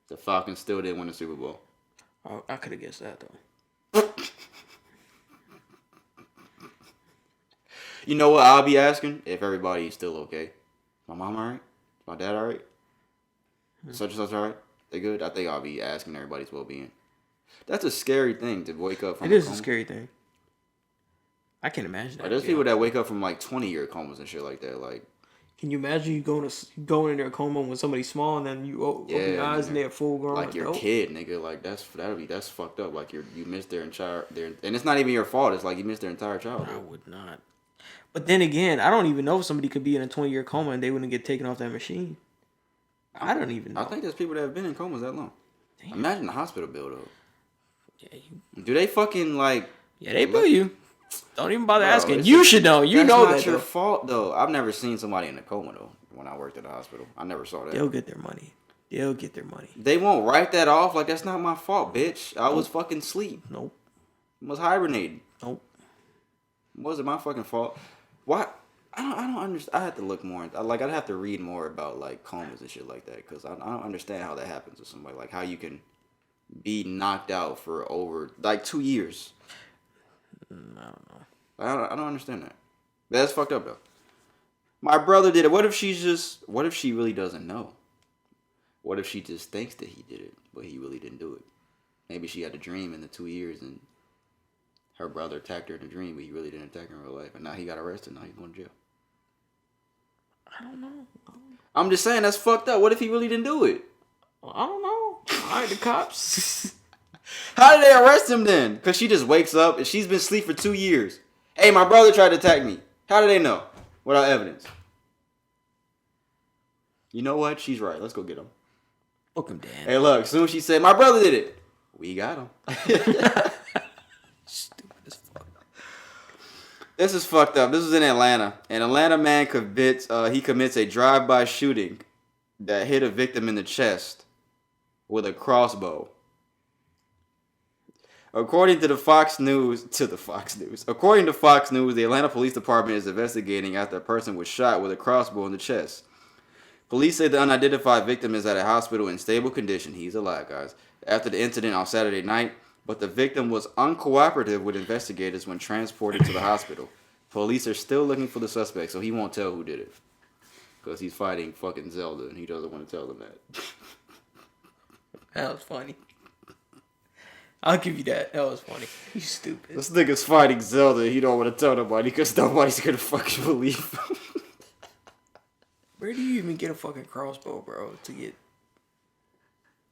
The Falcons still didn't win the Super Bowl. Oh, I could have guessed that though. You know what I'll be asking? If everybody's still okay. My mom alright? My dad alright? Such and such alright? They good? I think I'll be asking everybody's well-being. That's a scary thing to wake up from. It is a scary thing. I can't imagine that. Like, there's people that wake up from like 20-year comas and shit like that. Like, can you imagine you going in their coma when somebody's small and then you open your eyes and they're full grown? Like your kid, nigga. Like that's fucked up. Like you missed their entire and it's not even your fault. It's like you missed their entire childhood. I would not. But then again, I don't even know if somebody could be in a 20-year coma and they wouldn't get taken off that machine. I don't even know. I think there's people that have been in comas that long. Damn. Imagine the hospital bill though. Yeah, do they fucking like? Yeah, they bill you. Don't even bother asking. You should know. You know that. That's not your fault though. I've never seen somebody in a coma though. When I worked at the hospital, I never saw that. They'll get their money. They won't write that off. Like that's not my fault, bitch. I was fucking asleep. Nope. I was hibernating. Nope. It wasn't my fucking fault. Why? I don't understand. I have to look more. Like I'd have to read more about like comas and shit like that because I don't understand how that happens to somebody. Like how you can be knocked out for over like 2 years. I don't know. I don't understand that. That's fucked up though. My brother did it. What if she really doesn't know? What if she just thinks that he did it, but he really didn't do it? Maybe she had a dream in the 2 years and her brother attacked her in a dream, but he really didn't attack her in real life. And now he got arrested. Now he's going to jail. I don't know. I'm just saying that's fucked up. What if he really didn't do it? Well, I don't know. All right, the cops. How did they arrest him then? Because she just wakes up and she's been asleep for 2 years. Hey, my brother tried to attack me. How do they know? Without evidence. You know what? She's right. Let's go get him. Fuck him, Dan. Hey, look. As soon as she said, my brother did it. We got him. Stupid as fuck. This is fucked up. This is in Atlanta. An Atlanta man commits a drive-by shooting that hit a victim in the chest with a crossbow. According to Fox News, the Atlanta Police Department is investigating after a person was shot with a crossbow in the chest. Police say the unidentified victim is at a hospital in stable condition. He's alive, guys. After the incident on Saturday night, but the victim was uncooperative with investigators when transported to the hospital. Police are still looking for the suspect, so he won't tell who did it. Because he's fighting fucking Zelda, and he doesn't want to tell them that. That was funny. I'll give you that. That was funny. You stupid. This nigga's fighting Zelda, and he don't want to tell nobody, because nobody's gonna fucking believe him. Where do you even get a fucking crossbow, bro, to get...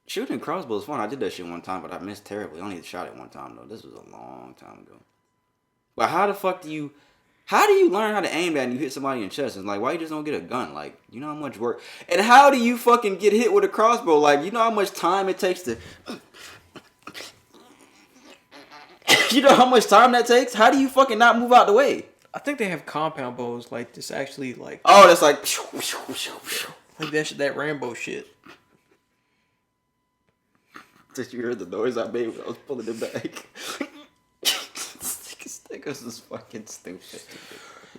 Shooting crossbow is fun. I did that shit one time, but I missed terribly. I only shot it one time, though. This was a long time ago. But how the fuck do you... How do you learn how to aim that and you hit somebody in the chest? It's like, why you just don't get a gun? Like, you know how much work... And how do you fucking get hit with a crossbow? Like, you know how much time it takes to... You know how much time that takes? How do you fucking not move out the way? I think they have compound bows like this actually like... Oh, that's like... Like that Rambo shit. Did you hear the noise I made when I was pulling it back? This nigga's is fucking stupid.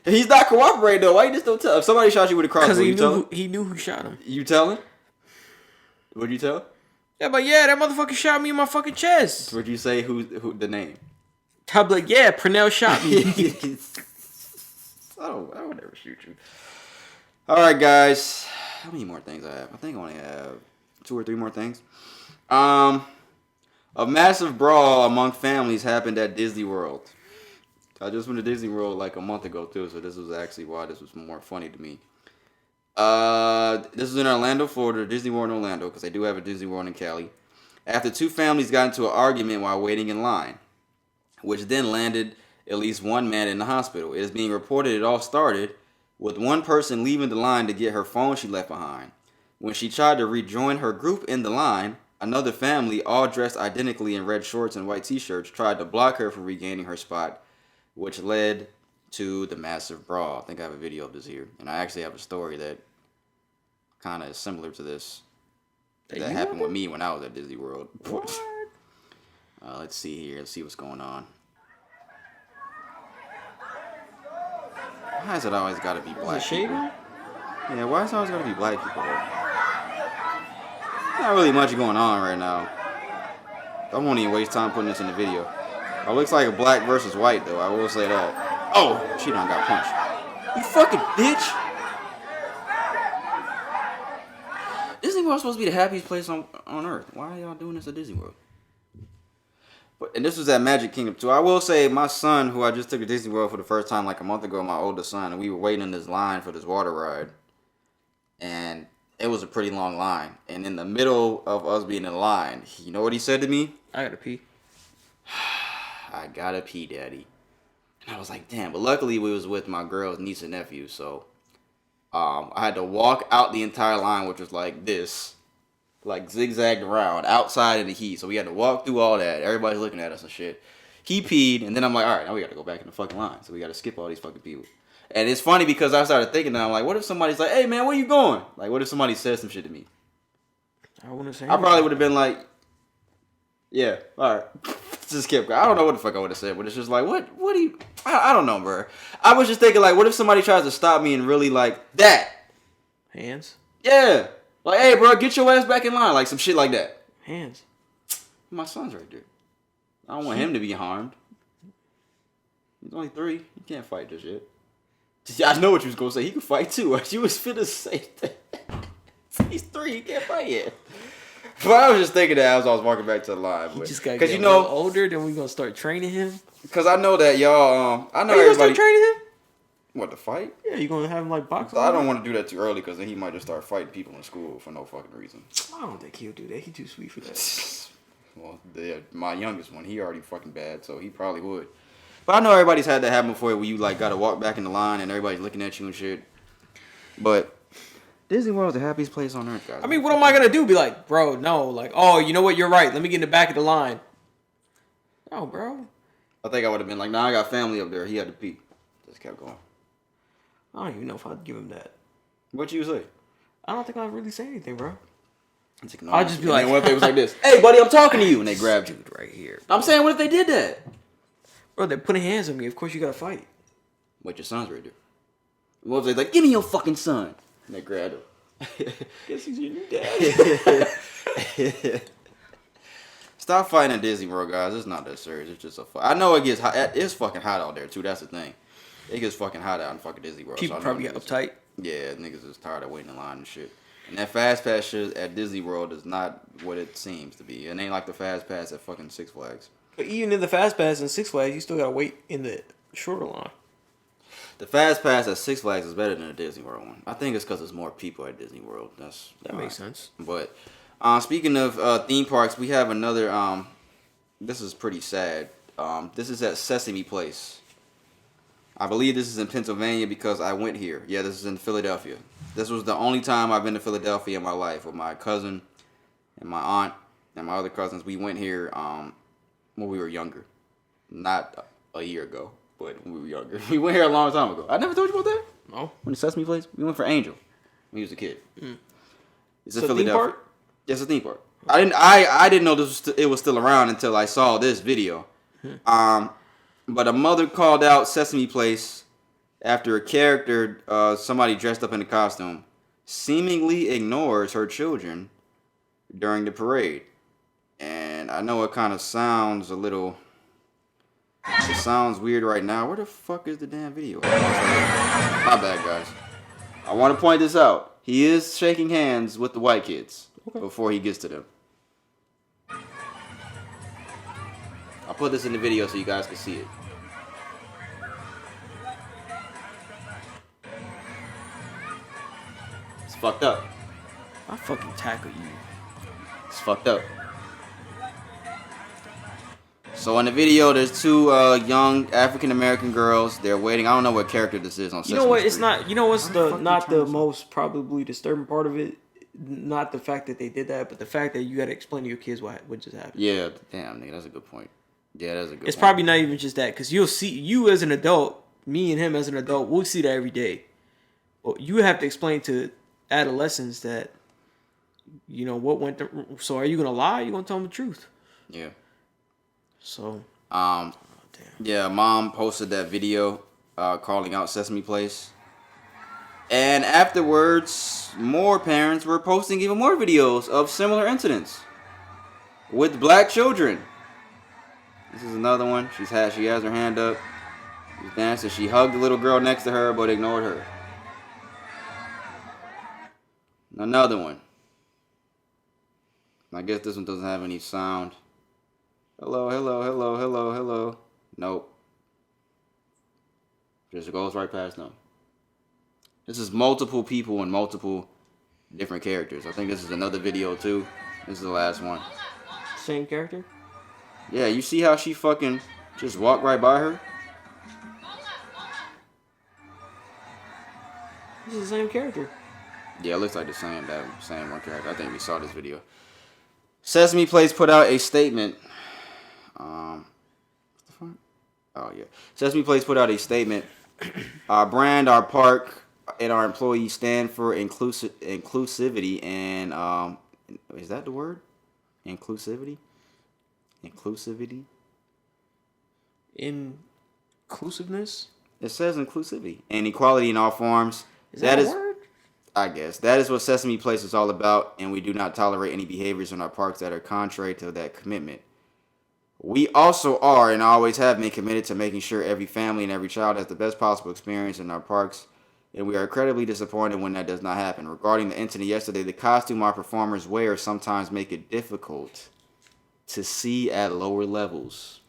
He's not cooperating though. Why you just don't tell? If somebody shot you with a crossbow, because he knew who shot him. You tell him? What'd you tell? Yeah, but yeah, that motherfucker shot me in my fucking chest. Would you say who the name? I'm like, yeah, Purnell shot me. I would never shoot you. All right, guys. How many more things I have? I think I only have 2 or 3 more things. A massive brawl among families happened at Disney World. I just went to Disney World like a month ago too, so this was actually why this was more funny to me. This is in Orlando, Florida, Disney World in Orlando, because they do have a Disney World in Cali. After 2 families got into an argument while waiting in line, which then landed at least one man in the hospital. It is being reported it all started with one person leaving the line to get her phone she left behind. When she tried to rejoin her group in the line, another family, all dressed identically in red shorts and white t-shirts, tried to block her from regaining her spot, which led to the massive brawl. I think I have a video of this here. And I actually have a story that kind of is similar to this. That happened with me when I was at Disney World. What? Let's see here. Let's see what's going on. Why is it always got to be black people? Shady? Yeah, why is it always got to be black people? Though? Not really much going on right now. I won't even waste time putting this in the video. It looks like a black versus white, though. I will say that. Oh, she done got punched. You fucking bitch. Disney World's supposed to be the happiest place on earth. Why are y'all doing this at Disney World? And this was at Magic Kingdom, too. I will say, my son, who I just took to Disney World for the first time like a month ago, my oldest son, and we were waiting in this line for this water ride. And it was a pretty long line. And in the middle of us being in line, you know what he said to me? I gotta pee. I gotta pee, Daddy. And I was like, damn. But luckily, we was with my girl's niece and nephew, so I had to walk out the entire line, which was like this. Like zigzagged around outside in the heat. So we had to walk through all that. Everybody's looking at us and shit. He peed, and then I'm like, all right, now we got to go back in the fucking line. So we got to skip all these fucking people. And it's funny because I started thinking now, I'm like, what if somebody's like, hey man, where you going? Like, what if somebody says some shit to me? I wouldn't say. I probably would have been like, yeah, all right. Just kept going. I don't know what the fuck I would have said, but it's just like, what do you, I don't know, bro. I was just thinking like, what if somebody tries to stop me and really like that? Hands? Yeah. Like, hey, bro, get your ass back in line. Like, some shit like that. Hands. My son's right there. I don't want him to be harmed. He's only 3. He can't fight just yet. I know what you was going to say. He can fight, too. You was finna say that. He's 3. He can't fight yet. But I was just thinking that as I was walking back to the line. He just got to get a little older, then we're going to start training him. Because I know that y'all, I know you everybody. Going to start training him? What, to fight? Yeah, you gonna have him like box? I don't want to do that too early because then he might just start fighting people in school for no fucking reason. I don't think he'll do that. He's too sweet for that. Well, my youngest one, he already fucking bad, so he probably would. But I know everybody's had that happen before where you like gotta walk back in the line and everybody's looking at you and shit. But Disney World's the happiest place on earth, guys. I mean, what am I gonna do? Be like, bro, no, like, oh, you know what? You're right. Let me get in the back of the line. No, bro. I think I would have been like, nah, I got family up there. He had to pee. Just kept going. I don't even know if I'd give him that. What you say? I don't think I'd really say anything, bro. I'd just be like, what if they was like this? Hey, buddy, I'm talking to you, and they grabbed you right here. I'm saying, what if they did that? Bro, they're putting hands on me. Of course, you gotta fight. What your son's right there? What if they like, give me your fucking son? And they grabbed him. Guess he's your new dad. Stop fighting at Disney World, guys. It's not that serious. It's just a fight. I know it gets hot. It's fucking hot out there too. That's the thing. It gets fucking hot out in fucking Disney World. People probably get uptight. Yeah, niggas is tired of waiting in line and shit. And that fast pass shit at Disney World is not what it seems to be. It ain't like the fast pass at fucking Six Flags. But even in the fast pass in Six Flags, you still gotta wait in the shorter line. The fast pass at Six Flags is better than the Disney World one. I think it's because there's more people at Disney World. That makes sense. But speaking of theme parks, we have another. This is pretty sad. This is at Sesame Place. I believe this is in Pennsylvania because I went here. Yeah, this is in Philadelphia. This was the only time I've been to Philadelphia in my life with my cousin and my aunt and my other cousins. We went here when we were younger. Not a year ago, but when we were younger. We went here a long time ago. I never told you about that? No. When the Sesame Place? We went for Angel when he was a kid. It's in a Philadelphia. theme park? Yeah, it's a theme park. I didn't know it was still around until I saw this video. But a mother called out Sesame Place after a character, somebody dressed up in a costume, seemingly ignores her children during the parade. And I know it kind of sounds it sounds weird right now. Where the fuck is the damn video? My bad, guys. I want to point this out. He is shaking hands with the white kids before he gets to them. I'll put this in the video so you guys can see it. It's fucked up. I'll fucking tackle you. It's fucked up. So in the video, there's two young African American girls. They're waiting. I don't know what character this is on Sesame You know what? Street. It's not. You know what's not the most probably disturbing part of it? Not the fact that they did that, but the fact that you got to explain to your kids what just happened. Yeah, damn, nigga, that's a good point. Yeah, that's a good point. It's probably not even just that, because you'll see, you as an adult, me and him as an adult, we'll see that every day. But you have to explain to adolescents that, you know, what went through. So are you going to lie? Or are you going to tell them the truth? Yeah. So. Yeah, mom posted that video calling out Sesame Place. And afterwards, more parents were posting even more videos of similar incidents with black children. This is another one. She has her hand up. She's dancing. She hugged the little girl next to her, but ignored her. Another one. I guess this one doesn't have any sound. Hello, hello, hello, hello, hello. Nope. Just goes right past them. This is multiple people and multiple different characters. I think this is another video too. This is the last one. Same character? Yeah, you see how she fucking just walked right by her? This is the same character. Yeah, it looks like the same one character. I think we saw this video. Sesame Place put out a statement. What the fuck? Oh yeah. Sesame Place put out a statement. Our brand, our park, and our employees stand for inclusivity and is that the word? Inclusivity? Inclusivity? Inclusiveness? It says inclusivity and equality in all forms. Is that a word? I guess that is what Sesame Place is all about, and we do not tolerate any behaviors in our parks that are contrary to that commitment. We also are and always have been committed to making sure every family and every child has the best possible experience in our parks, and we are incredibly disappointed when that does not happen. Regarding the incident yesterday, the costume our performers wear sometimes make it difficult to see at lower levels.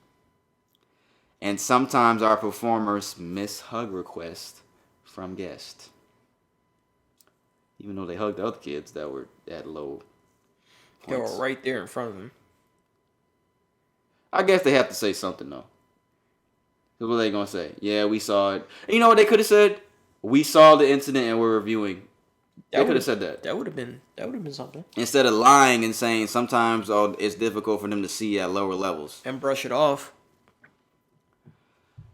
And sometimes our performers miss hug requests from guests. Even though they hugged the other kids that were at low points. They were right there in front of him. I guess they have to say something, though. What are they going to say? Yeah, we saw it. And you know what they could have said? We saw the incident and we're reviewing. They could have said that. That would have been something. Instead of lying and saying sometimes it's difficult for them to see at lower levels. And brush it off.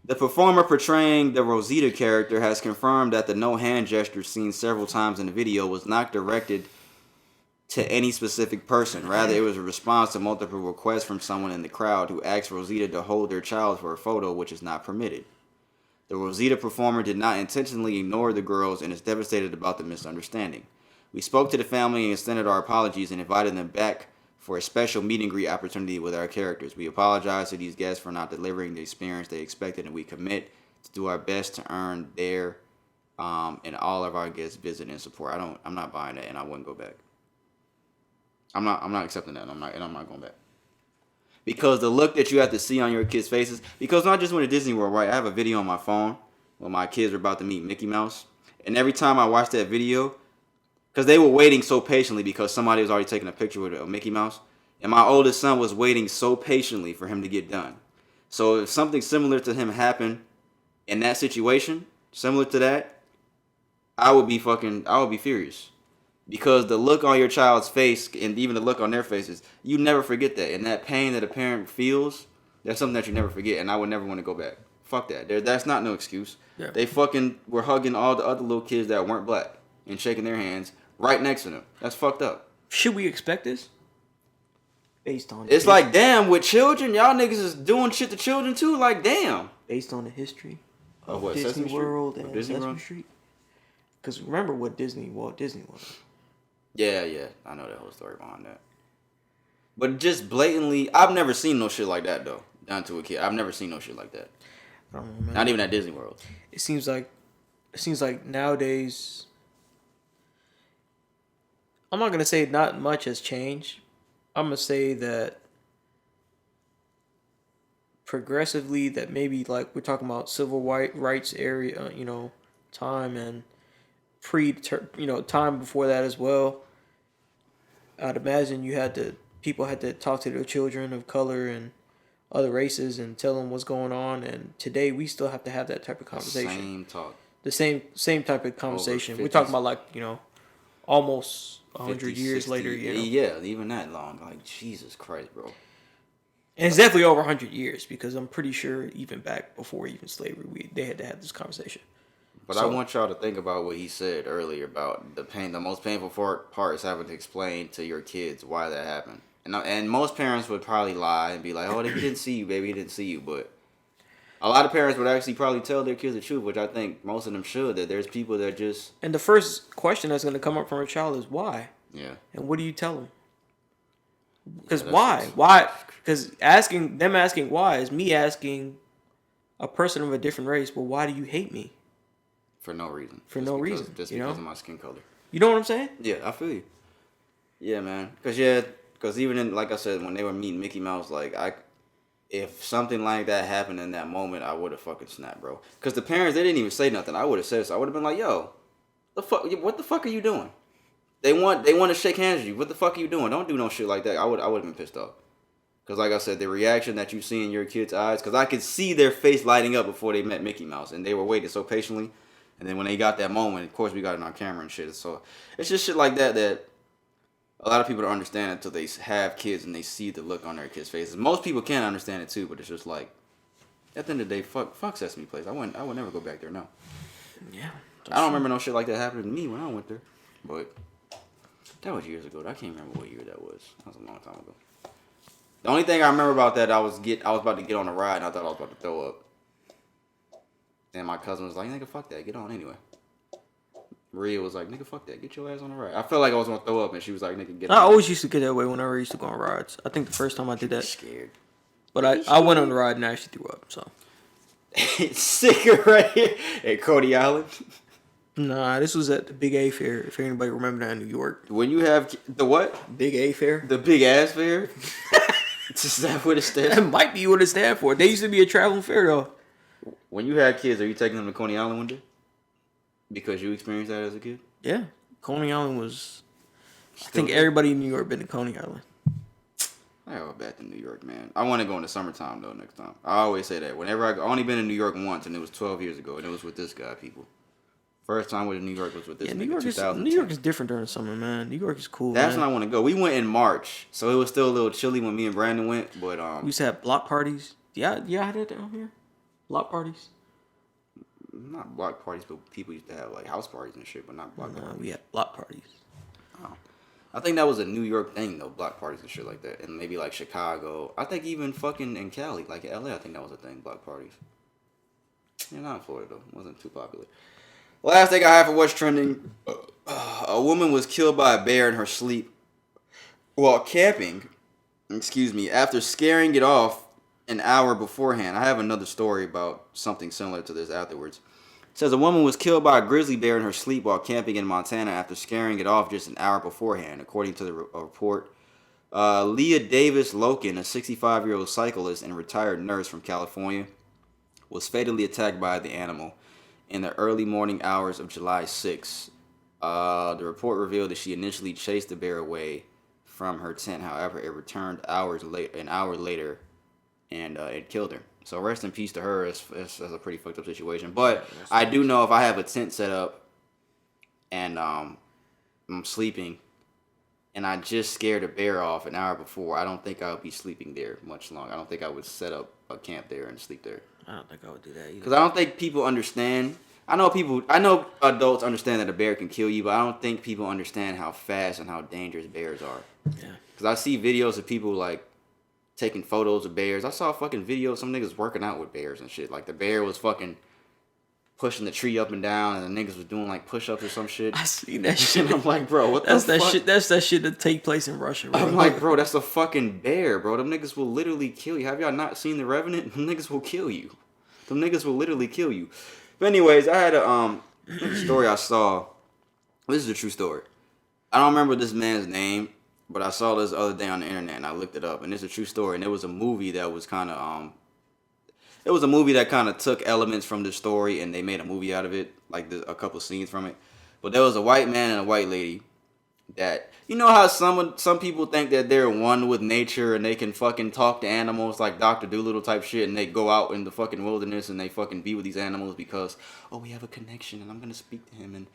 The performer portraying the Rosita character has confirmed that the no hand gesture seen several times in the video was not directed to any specific person. Rather, it was a response to multiple requests from someone in the crowd who asked Rosita to hold their child for a photo, which is not permitted. The Rosita performer did not intentionally ignore the girls and is devastated about the misunderstanding. We spoke to the family and extended our apologies and invited them back for a special meet and greet opportunity with our characters. We apologize to these guests for not delivering the experience they expected, and we commit to do our best to earn their and all of our guests' visit and support. I'm not buying that, and I wouldn't go back. I'm not accepting that. I'm not going back. Because the look that you have to see on your kids' faces, because not just when at Disney World, right? I have a video on my phone when my kids were about to meet Mickey Mouse, and every time I watched that video, because they were waiting so patiently because somebody was already taking a picture with a Mickey Mouse. And my oldest son was waiting so patiently for him to get done. So if something similar to him happened in that situation, similar to that, I would be furious. Because the look on your child's face and even the look on their faces, you never forget that. And that pain that a parent feels, that's something that you never forget. And I would never want to go back. Fuck that. That's not no excuse. Yeah. They fucking were hugging all the other little kids that weren't black and shaking their hands right next to them. That's fucked up. Should we expect this? Based on it's like, damn, with children, y'all niggas is doing shit to children too. Like, damn. Based on the history of what, Disney Sesame World Street? and Sesame Street. Because remember what Walt Disney was. Yeah. I know that whole story behind that. But just blatantly, I've never seen no shit like that, though. Down to a kid. I've never seen no shit like that. I don't know, man. Not even at Disney World. It seems like nowadays, I'm not going to say not much has changed. I'm going to say that progressively that maybe like we're talking about civil rights area, time and time before that as well. I'd imagine people had to talk to their children of color and other races and tell them what's going on. And today we still have to have that type of conversation. Same talk. The same type of conversation. We're talking about almost 100 years 60, later. Yeah, even that long. Like, Jesus Christ, bro. And it's definitely over 100 years because I'm pretty sure even back before even slavery, they had to have this conversation. But I want y'all to think about what he said earlier about the most painful part is having to explain to your kids why that happened. And most parents would probably lie and be like, "Oh, he didn't see you, baby. He didn't see you." But A lot of parents would actually probably tell their kids the truth, which I think most of them should. That there's people that just... And the first question that's going to come up from a child is why? Yeah. And what do you tell them? Because Yeah, why? just... Why? Because asking why is me asking a person of a different race, well, why do you hate me? For no reason. For no reason. Just because of my skin color. You know what I'm saying? Yeah, I feel you. Yeah, man. Because even in, like I said, when they were meeting Mickey Mouse, like, if something like that happened in that moment, I would have fucking snapped, bro. Because the parents, they didn't even say nothing. I would have said so. I would have been like, yo, what the fuck are you doing? They want to shake hands with you. What the fuck are you doing? Don't do no shit like that. I would have been pissed off. Because like I said, the reaction that you see in your kids' eyes, because I could see their face lighting up before they met Mickey Mouse. And they were waiting so patiently. And then when they got that moment, of course, we got it on camera and shit. So it's just shit like that a lot of people don't understand until they have kids and they see the look on their kids' faces. Most people can't understand it too, but it's just like, at the end of the day, fuck Sesame Place. I would never go back there, no. Yeah. I don't remember no shit like that happening to me when I went there. But that was years ago. I can't remember what year that was. That was a long time ago. The only thing I remember about that, I was about to get on a ride and I thought I was about to throw up. And my cousin was like, nigga, fuck that. Get on anyway. Maria was like, nigga, fuck that. Get your ass on the ride. I felt like I was going to throw up and she was like, nigga, get on. I always used to get that way whenever I used to go on rides. I think the first time I did that. Scared. But I went on the ride and I actually threw up, so. It's sicker right here at Cody Island. Nah, this was at the Big A Fair, if anybody remember that in New York. When you have the what? Big A Fair? The Big Ass Fair? Is that what it stands That for? might be what it stands for. They used to be a traveling fair, though. When you had kids, are you taking them to Coney Island one day? Because you experienced that as a kid? Yeah. Coney Island was... I think everybody in New York been to Coney Island. I go back to New York, man. I want to go in the summertime, though, next time. I always say that. Whenever I only been in New York once, and it was 12 years ago, and it was with this guy, people. First time with New York was with this nigga, 2010. New York is different during the summer, man. New York is cool, That's man. when I want to go. We went in March, so it was still a little chilly when me and Brandon went, but... We used to have block parties. Yeah, I had that down here. Block parties. Not block parties, but people used to have, like, house parties and shit, but not block parties. We had block parties. Oh. I think that was a New York thing, though, block parties and shit like that. And maybe, like, Chicago. I think even fucking in Cali, like, LA, I think that was a thing, block parties. Yeah, not in Florida, though. It wasn't too popular. Last thing I have for what's trending. A woman was killed by a bear in her sleep while camping, after scaring it off an hour beforehand. I have another story about something similar to this afterwards. It says a woman was killed by a grizzly bear in her sleep while camping in Montana after scaring it off just an hour beforehand, according to the report. Leah Davis Loken, a 65-year-old cyclist and retired nurse from California, was fatally attacked by the animal in the early morning hours of July 6. The report revealed that she initially chased the bear away from her tent. However, it returned an hour later, and it killed her. So rest in peace to her. It's a pretty fucked up situation. But I do know if I have a tent set up and I'm sleeping and I just scared a bear off an hour before, I don't think I would be sleeping there much longer. I don't think I would set up a camp there and sleep there. I don't think I would do that either. Because I don't think people understand. I know adults understand that a bear can kill you, but I don't think people understand how fast and how dangerous bears are. Yeah. Because I see videos of people, like, taking photos of bears. I saw a fucking video of some niggas working out with bears and shit. Like, the bear was fucking pushing the tree up and down, and the niggas was doing, like, push-ups or some shit. I seen that shit. And I'm like, bro, what the fuck? That's that shit that take place in Russia, bro. I'm like, bro, that's a fucking bear, bro. Them niggas will literally kill you. Have y'all not seen The Revenant? Them niggas will kill you. Them niggas will literally kill you. But anyways, I had a story I saw. This is a true story. I don't remember this man's name, but I saw this other day on the internet and I looked it up, and it's a true story. And it was a movie that was kind of it was a movie that kind of took elements from the story and they made a movie out of it, like a couple scenes from it. But there was a white man and a white lady that, you know how some people think that they're one with nature and they can fucking talk to animals like Dr. Dolittle type shit, and they go out in the fucking wilderness and they fucking be with these animals because, oh, we have a connection and I'm gonna speak to him and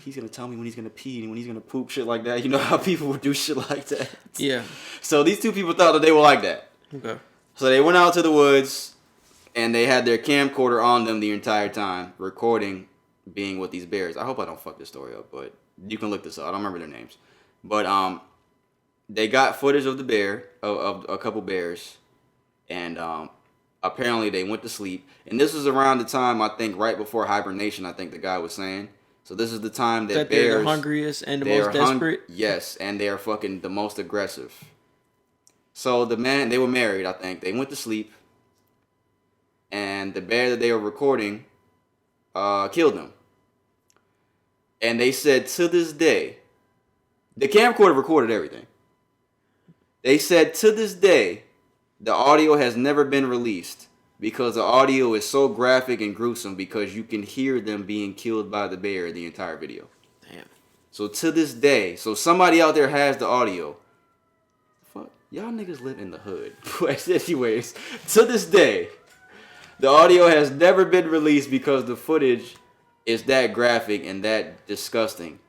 he's gonna tell me when he's gonna pee and when he's gonna poop, shit like that. You know how people would do shit like that? Yeah. So these two people thought that they were like that. Okay. So they went out to the woods and they had their camcorder on them the entire time, recording being with these bears. I hope I don't fuck this story up, but you can look this up. I don't remember their names. But they got footage of the bear, of a couple bears, and Apparently, they went to sleep. And this was around the time, I think, right before hibernation, I think the guy was saying. So this is the time that they're bears... the hungriest and the most desperate. Yes, and they are fucking the most aggressive. So they were married, I think. They went to sleep. And the bear that they were recording killed them. And they said to this day, the camcorder recorded everything. They said to this day, the audio has never been released because the audio is so graphic and gruesome because you can hear them being killed by the bear the entire video. Damn. So to this day, so somebody out there has the audio. Fuck, y'all niggas live in the hood. Anyways, to this day, the audio has never been released because the footage is that graphic and that disgusting.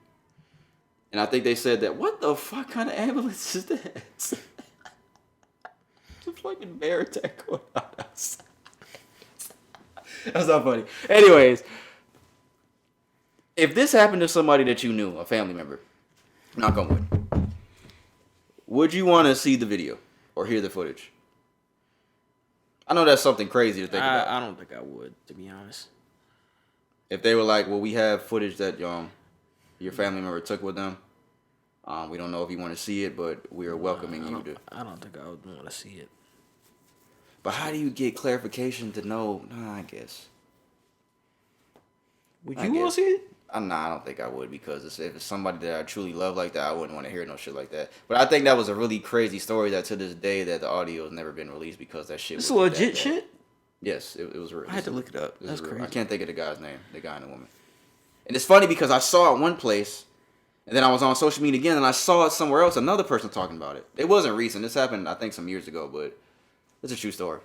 And I think they said that, what the fuck kind of ambulance is that? It's a fucking bear attack going on outside. That's not funny. Anyways, if this happened to somebody that you knew, a family member, knock on wood, would you want to see the video or hear the footage? I know that's something crazy to think about. I don't think I would, to be honest. If they were like, well, we have footage that your family member took with them. We don't know if you want to see it, but we are welcoming you to. I don't think I would want to see it. But how do you get clarification to know? Nah, I guess. Would you want to see it? Nah, I don't think I would because if it's somebody that I truly love like that, I wouldn't want to hear no shit like that. But I think that was a really crazy story that to this day that the audio has never been released because that shit. This is legit shit. Yes, it was real. I had to look it up. That's crazy. I can't think of the guy's name, the guy and the woman. And it's funny because I saw it one place, and then I was on social media again, and I saw it somewhere else, another person talking about it. It wasn't recent. This happened, I think, some years ago, but it's a true story.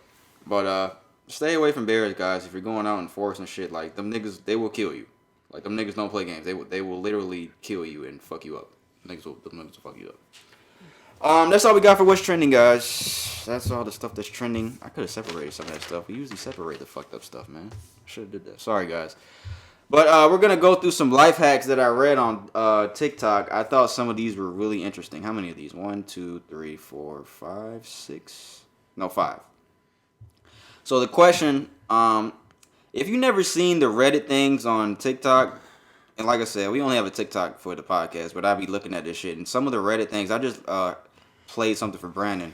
But stay away from bears, guys. If you're going out in forest and shit, like, them niggas, they will kill you. Like, them niggas don't play games. They will literally kill you and fuck you up. Them niggas will fuck you up. That's all we got for what's trending, guys. That's all the stuff that's trending. I could have separated some of that stuff. We usually separate the fucked up stuff, man. Should have did that. Sorry, guys. But we're going to go through some life hacks that I read on TikTok. I thought some of these were really interesting. How many of these? 1, 2, 3, 4, 5, 6. No, 5. So the question, if you never seen the Reddit things on TikTok, and like I said, we only have a TikTok for the podcast, but I be looking at this shit. And some of the Reddit things, I just played something for Brandon.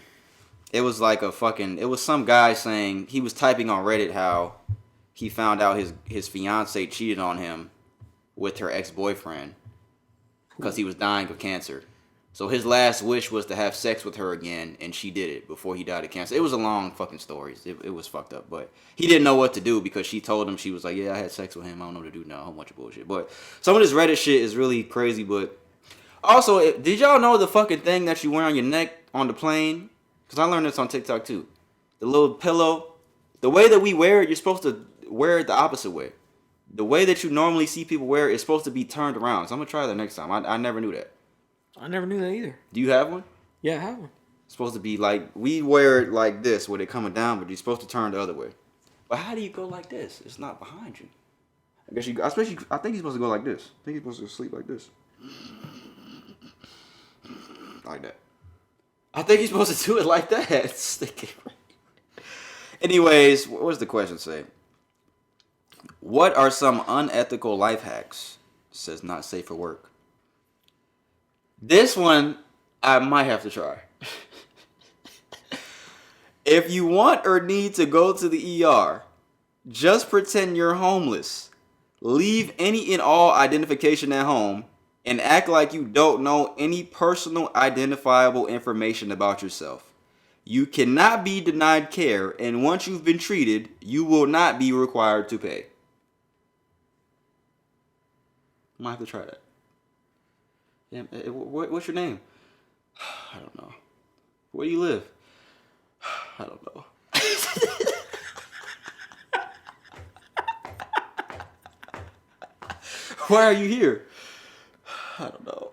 It was like it was some guy saying, he was typing on Reddit how he found out his fiance cheated on him with her ex-boyfriend because he was dying of cancer. So his last wish was to have sex with her again, and she did it before he died of cancer. It was a long fucking story. It was fucked up, but he didn't know what to do because she told him, she was like, yeah, I had sex with him. I don't know what to do now. A whole bunch of bullshit. But some of this Reddit shit is really crazy, but also, did y'all know the fucking thing that you wear on your neck on the plane? Because I learned this on TikTok too. The little pillow. The way that we wear it, you're supposed to wear it the opposite way. The way that you normally see people wear it is supposed to be turned around. So I'm going to try that next time. I never knew that. I never knew that either. Do you have one? Yeah, I have one. It's supposed to be like, we wear it like this, with it coming down, but you're supposed to turn the other way. But how do you go like this? It's not behind you. I think you're supposed to go like this. I think you're supposed to sleep like this. Like that. I think you're supposed to do it like that. Anyways, what does the question say? What are some unethical life hacks? It says not safe for work. This one, I might have to try. If you want or need to go to the ER, just pretend you're homeless. Leave any and all identification at home and act like you don't know any personal identifiable information about yourself. You cannot be denied care, and once you've been treated, you will not be required to pay. I might have to try that. Yeah, what's your name? I don't know. Where do you live? I don't know. Why are you here? I don't know.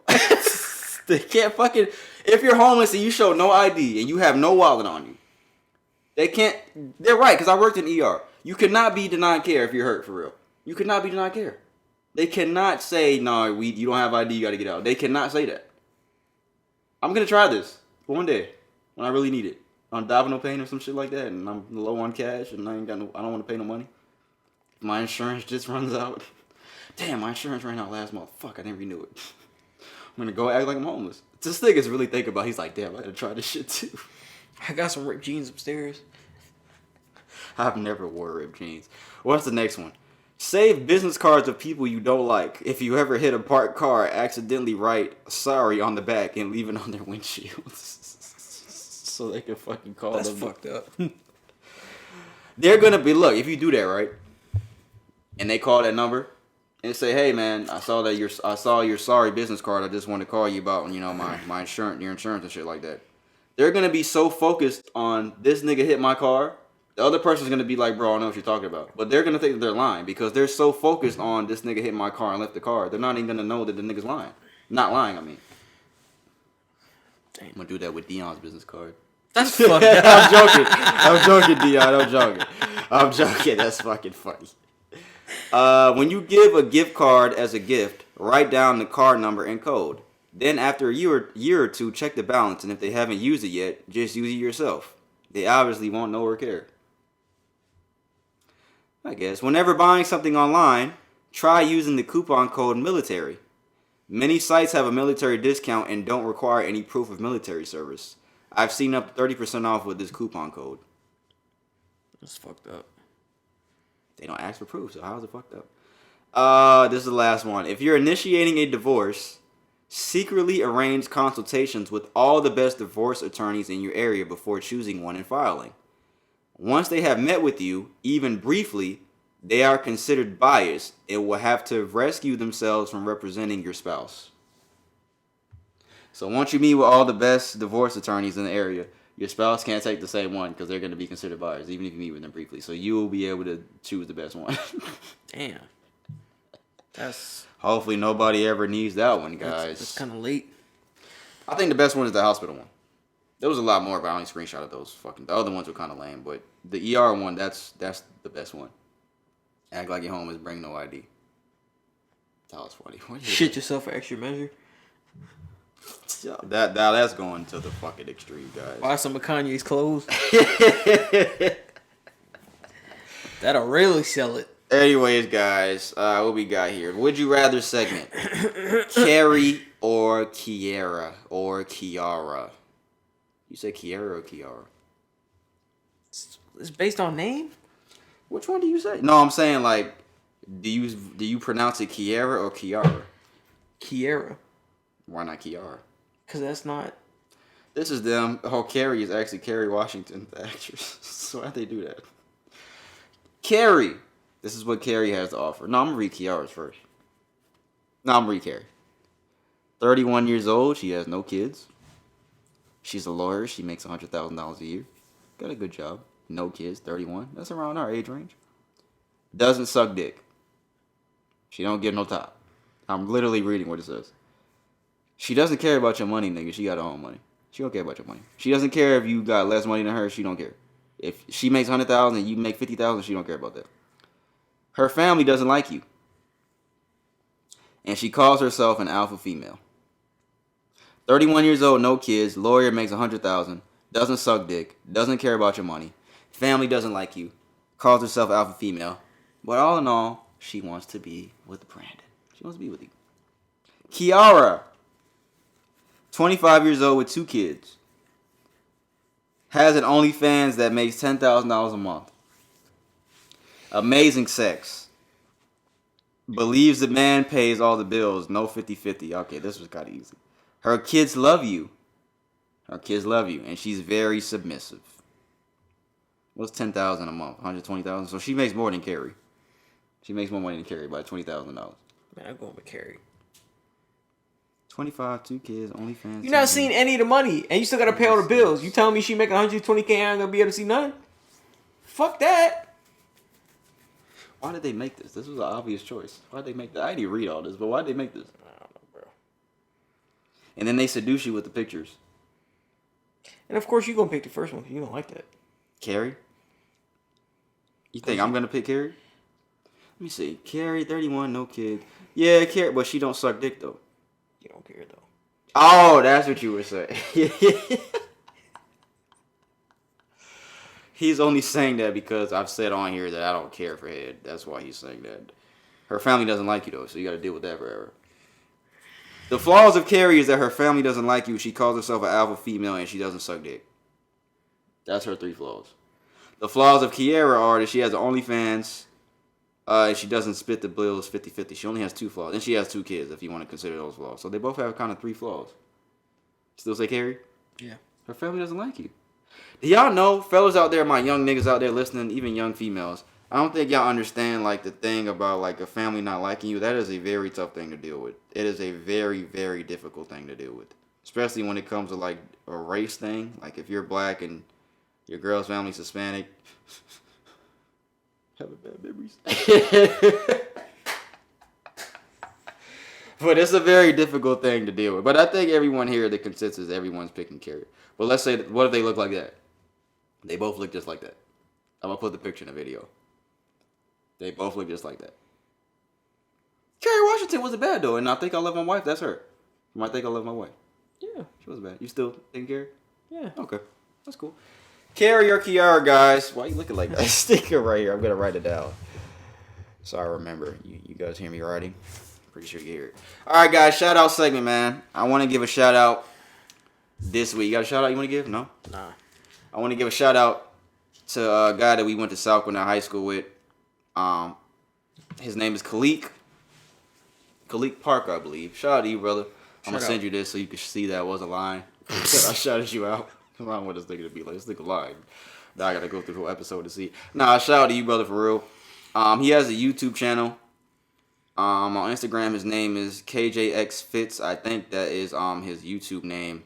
They can't fucking... If you're homeless and you show no ID and you have no wallet on you, they can't... They're right, because I worked in ER. You cannot be denied care if you're hurt, for real. You cannot be denied care. They cannot say, no, you don't have ID, you got to get out. They cannot say that. I'm going to try this one day when I really need it. on domino pain or some shit like that, and I'm low on cash, and I don't want to pay no money. My insurance just runs out. Damn, my insurance ran out last month. Fuck, I didn't renew it. I'm gonna go act like I'm homeless. This nigga's really thinking about. He's like, damn, I gotta try this shit too. I got some ripped jeans upstairs. I've never wore ripped jeans. What's the next one? Save business cards of people you don't like. If you ever hit a parked car, accidentally write "sorry" on the back and leave it on their windshields. So they can fucking call them. That's fucked up. They're gonna be, look, if you do that, right? And they call that number and say, hey man, I saw your sorry business card. I just want to call you about, my insurance, your insurance and shit like that. They're gonna be so focused on this nigga hit my car. The other person's gonna be like, bro, I know what you're talking about. But they're gonna think that they're lying because they're so focused on this nigga hit my car and left the car. They're not even gonna know that the nigga's lying. Not lying, I mean. Damn. I'm gonna do that with Dion's business card. That's fucked up. I'm joking, Dion. I'm joking. That's fucking funny. When you give a gift card as a gift, write down the card number and code. Then after a year or two, check the balance. And if they haven't used it yet, just use it yourself. They obviously won't know or care. I guess. Whenever buying something online, try using the coupon code military. Many sites have a military discount and don't require any proof of military service. I've seen up to 30% off with this coupon code. That's fucked up. They don't ask for proof, so how is it fucked up? This is the last one. If you're initiating a divorce, secretly arrange consultations with all the best divorce attorneys in your area before choosing one and filing. Once they have met with you, even briefly, they are considered biased and will have to rescue themselves from representing your spouse. So once you meet with all the best divorce attorneys in the area, your spouse can't take the same one because they're going to be considered biased, even if you meet with them briefly. So you will be able to choose the best one. Damn. That's... Hopefully nobody ever needs that one, guys. That's kind of late. I think the best one is the hospital one. There was a lot more, but I only screenshotted those. The other ones were kind of lame, but the ER one, that's the best one. Act like your home is bring no ID. That was funny. Shit yourself for extra measure. That's going to the fucking extreme, guys. Buy some of Kanye's clothes. That'll really sell it. Anyways, guys, what we got here? Would you rather segment? Carrie or Kiara or Kiara? You say Kiara or Kiara? It's based on name? Which one do you say? No, I'm saying like, do you pronounce it Kiara or Kiara? Kiara. Why not Kiara? Because that's not... This is them. Oh, Carrie is actually Carrie Washington, the actress. So why'd they do that? Carrie. This is what Carrie has to offer. No, I'm going to read Kiara's first. No, I'm going to read Carrie. 31 years old. She has no kids. She's a lawyer. She makes $100,000 a year. Got a good job. No kids. 31. That's around our age range. Doesn't suck dick. She don't get no top. I'm literally reading what it says. She doesn't care about your money, nigga. She got her own money. She don't care about your money. She doesn't care if you got less money than her. She don't care. If she makes $100,000 and you make $50,000, she don't care about that. Her family doesn't like you. And she calls herself an alpha female. 31 years old, no kids, lawyer, makes $100,000, doesn't suck dick, doesn't care about your money, family doesn't like you, calls herself alpha female. But all in all, she wants to be with Brandon. She wants to be with you. Kiara, 25 years old with 2 kids, has an OnlyFans that makes $10,000 a month. Amazing sex. Believes the man pays all the bills. No 50-50. Okay, this was kind of easy. Her kids love you. Her kids love you. And she's very submissive. What's $10,000 a month? $120,000? So she makes more than Carrie. She makes more money than Carrie by $20,000. Man, I'm going with Carrie. 25, 2 kids, OnlyFans. You're not seeing any of the money. And you still got to pay all the bills. You telling me she making $120K and I'm going to be able to see none? Fuck that. Why did they make this? This was an obvious choice. Why did they make that? I didn't read all this, but why did they make this? I don't know, bro. And then they seduce you with the pictures. And of course, you're going to pick the first one because you don't like that. Carrie? You think I'm going to pick Carrie? Let me see. Carrie, 31, no kid. Yeah, Carrie, but she don't suck dick, though. You don't care, though. Oh, that's what you were saying. He's only saying that because I've said on here that I don't care for head. That's why he's saying that. Her family doesn't like you though, so you got to deal with that forever. The flaws of Carrie is that her family doesn't like you. She calls herself an alpha female and she doesn't suck dick. That's her 3 flaws. The flaws of Kiera are that she has OnlyFans. And she doesn't split the bills 50-50. She only has 2 flaws. And she has 2 kids, if you want to consider those flaws. So they both have kind of 3 flaws. Still say Carrie? Yeah. Her family doesn't like you. Do y'all know, fellas out there, my young niggas out there listening, even young females, I don't think y'all understand, like, the thing about, like, a family not liking you. That is a very tough thing to deal with. It is a very, very difficult thing to deal with. Especially when it comes to, like, a race thing. Like, if you're black and your girl's family's Hispanic. Having bad memories. But it's a very difficult thing to deal with. But I think everyone here, the consensus, everyone's picking Carrie. But let's say, what if they look like that? They both look just like that. I'm going to put the picture in the video. They both look just like that. Kerry Washington wasn't bad, though. And I think I love my wife. That's her. You might think I love my wife. Yeah. She wasn't bad. You still think Carrie? Yeah. Okay. That's cool. Carrie or Kiara, guys. Why are you looking like that? Sticker right here. I'm going to write it down. So I remember. You guys hear me writing? Pretty sure you hear it. All right, guys. Shout out segment, man. I want to give a shout out this week. You got a shout out you want to give? No? Nah. I want to give a shout out to a guy that we went to South Carolina High School with. His name is Khalik Parker, I believe. Shout out to you, brother. I'm gonna send you this so you can see that I wasn't lying. I shouted you out. I don't want this nigga to be like, this nigga lying. Now I gotta go through the whole episode to see. Nah, shout out to you, brother, for real. He has a YouTube channel. On Instagram, his name is KJXFits. I think that is his YouTube name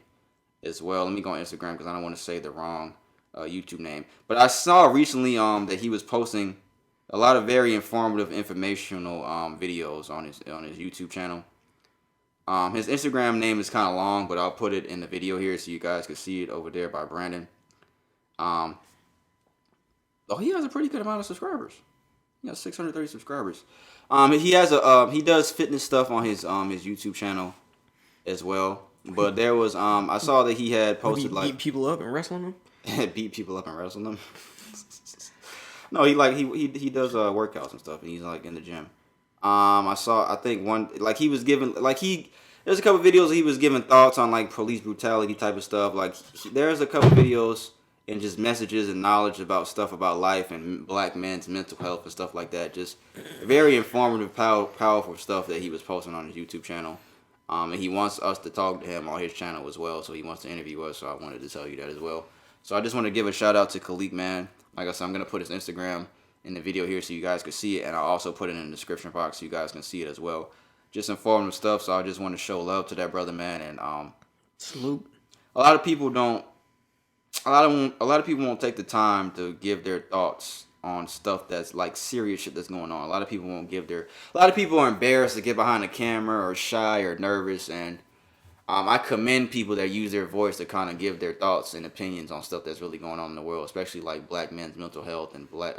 as well. Let me go on Instagram because I don't want to say the wrong YouTube name. But I saw recently that he was posting a lot of very informative, informational videos on his YouTube channel. His Instagram name is kind of long, but I'll put it in the video here so you guys can see it over there by Brandon. He has a pretty good amount of subscribers. He has 630 subscribers. He has he does fitness stuff on his YouTube channel as well. But there was I saw that he had posted like beat people up and wrestling them. Beat people up and wrestling them. No, he does workouts and stuff, and he's like in the gym. I think one like he was giving there's a couple videos he was giving thoughts on like police brutality type of stuff. Like there's a couple videos and just messages and knowledge about stuff about life and black men's mental health and stuff like that. Just very informative, powerful stuff that he was posting on his YouTube channel. And he wants us to talk to him on his channel as well, so he wants to interview us. So I wanted to tell you that as well. So I just want to give a shout out to Khalik, man. Like I said, I'm gonna put his Instagram in the video here so you guys can see it, and I'll also put it in the description box so you guys can see it as well. Just informative stuff. So I just want to show love to that brother, man, and salute. A lot of people won't take the time to give their thoughts on stuff that's like serious shit that's going on. A lot of people are embarrassed to get behind the camera or shy or nervous, and I commend people that use their voice to kind of give their thoughts and opinions on stuff that's really going on in the world, especially like black men's mental health and black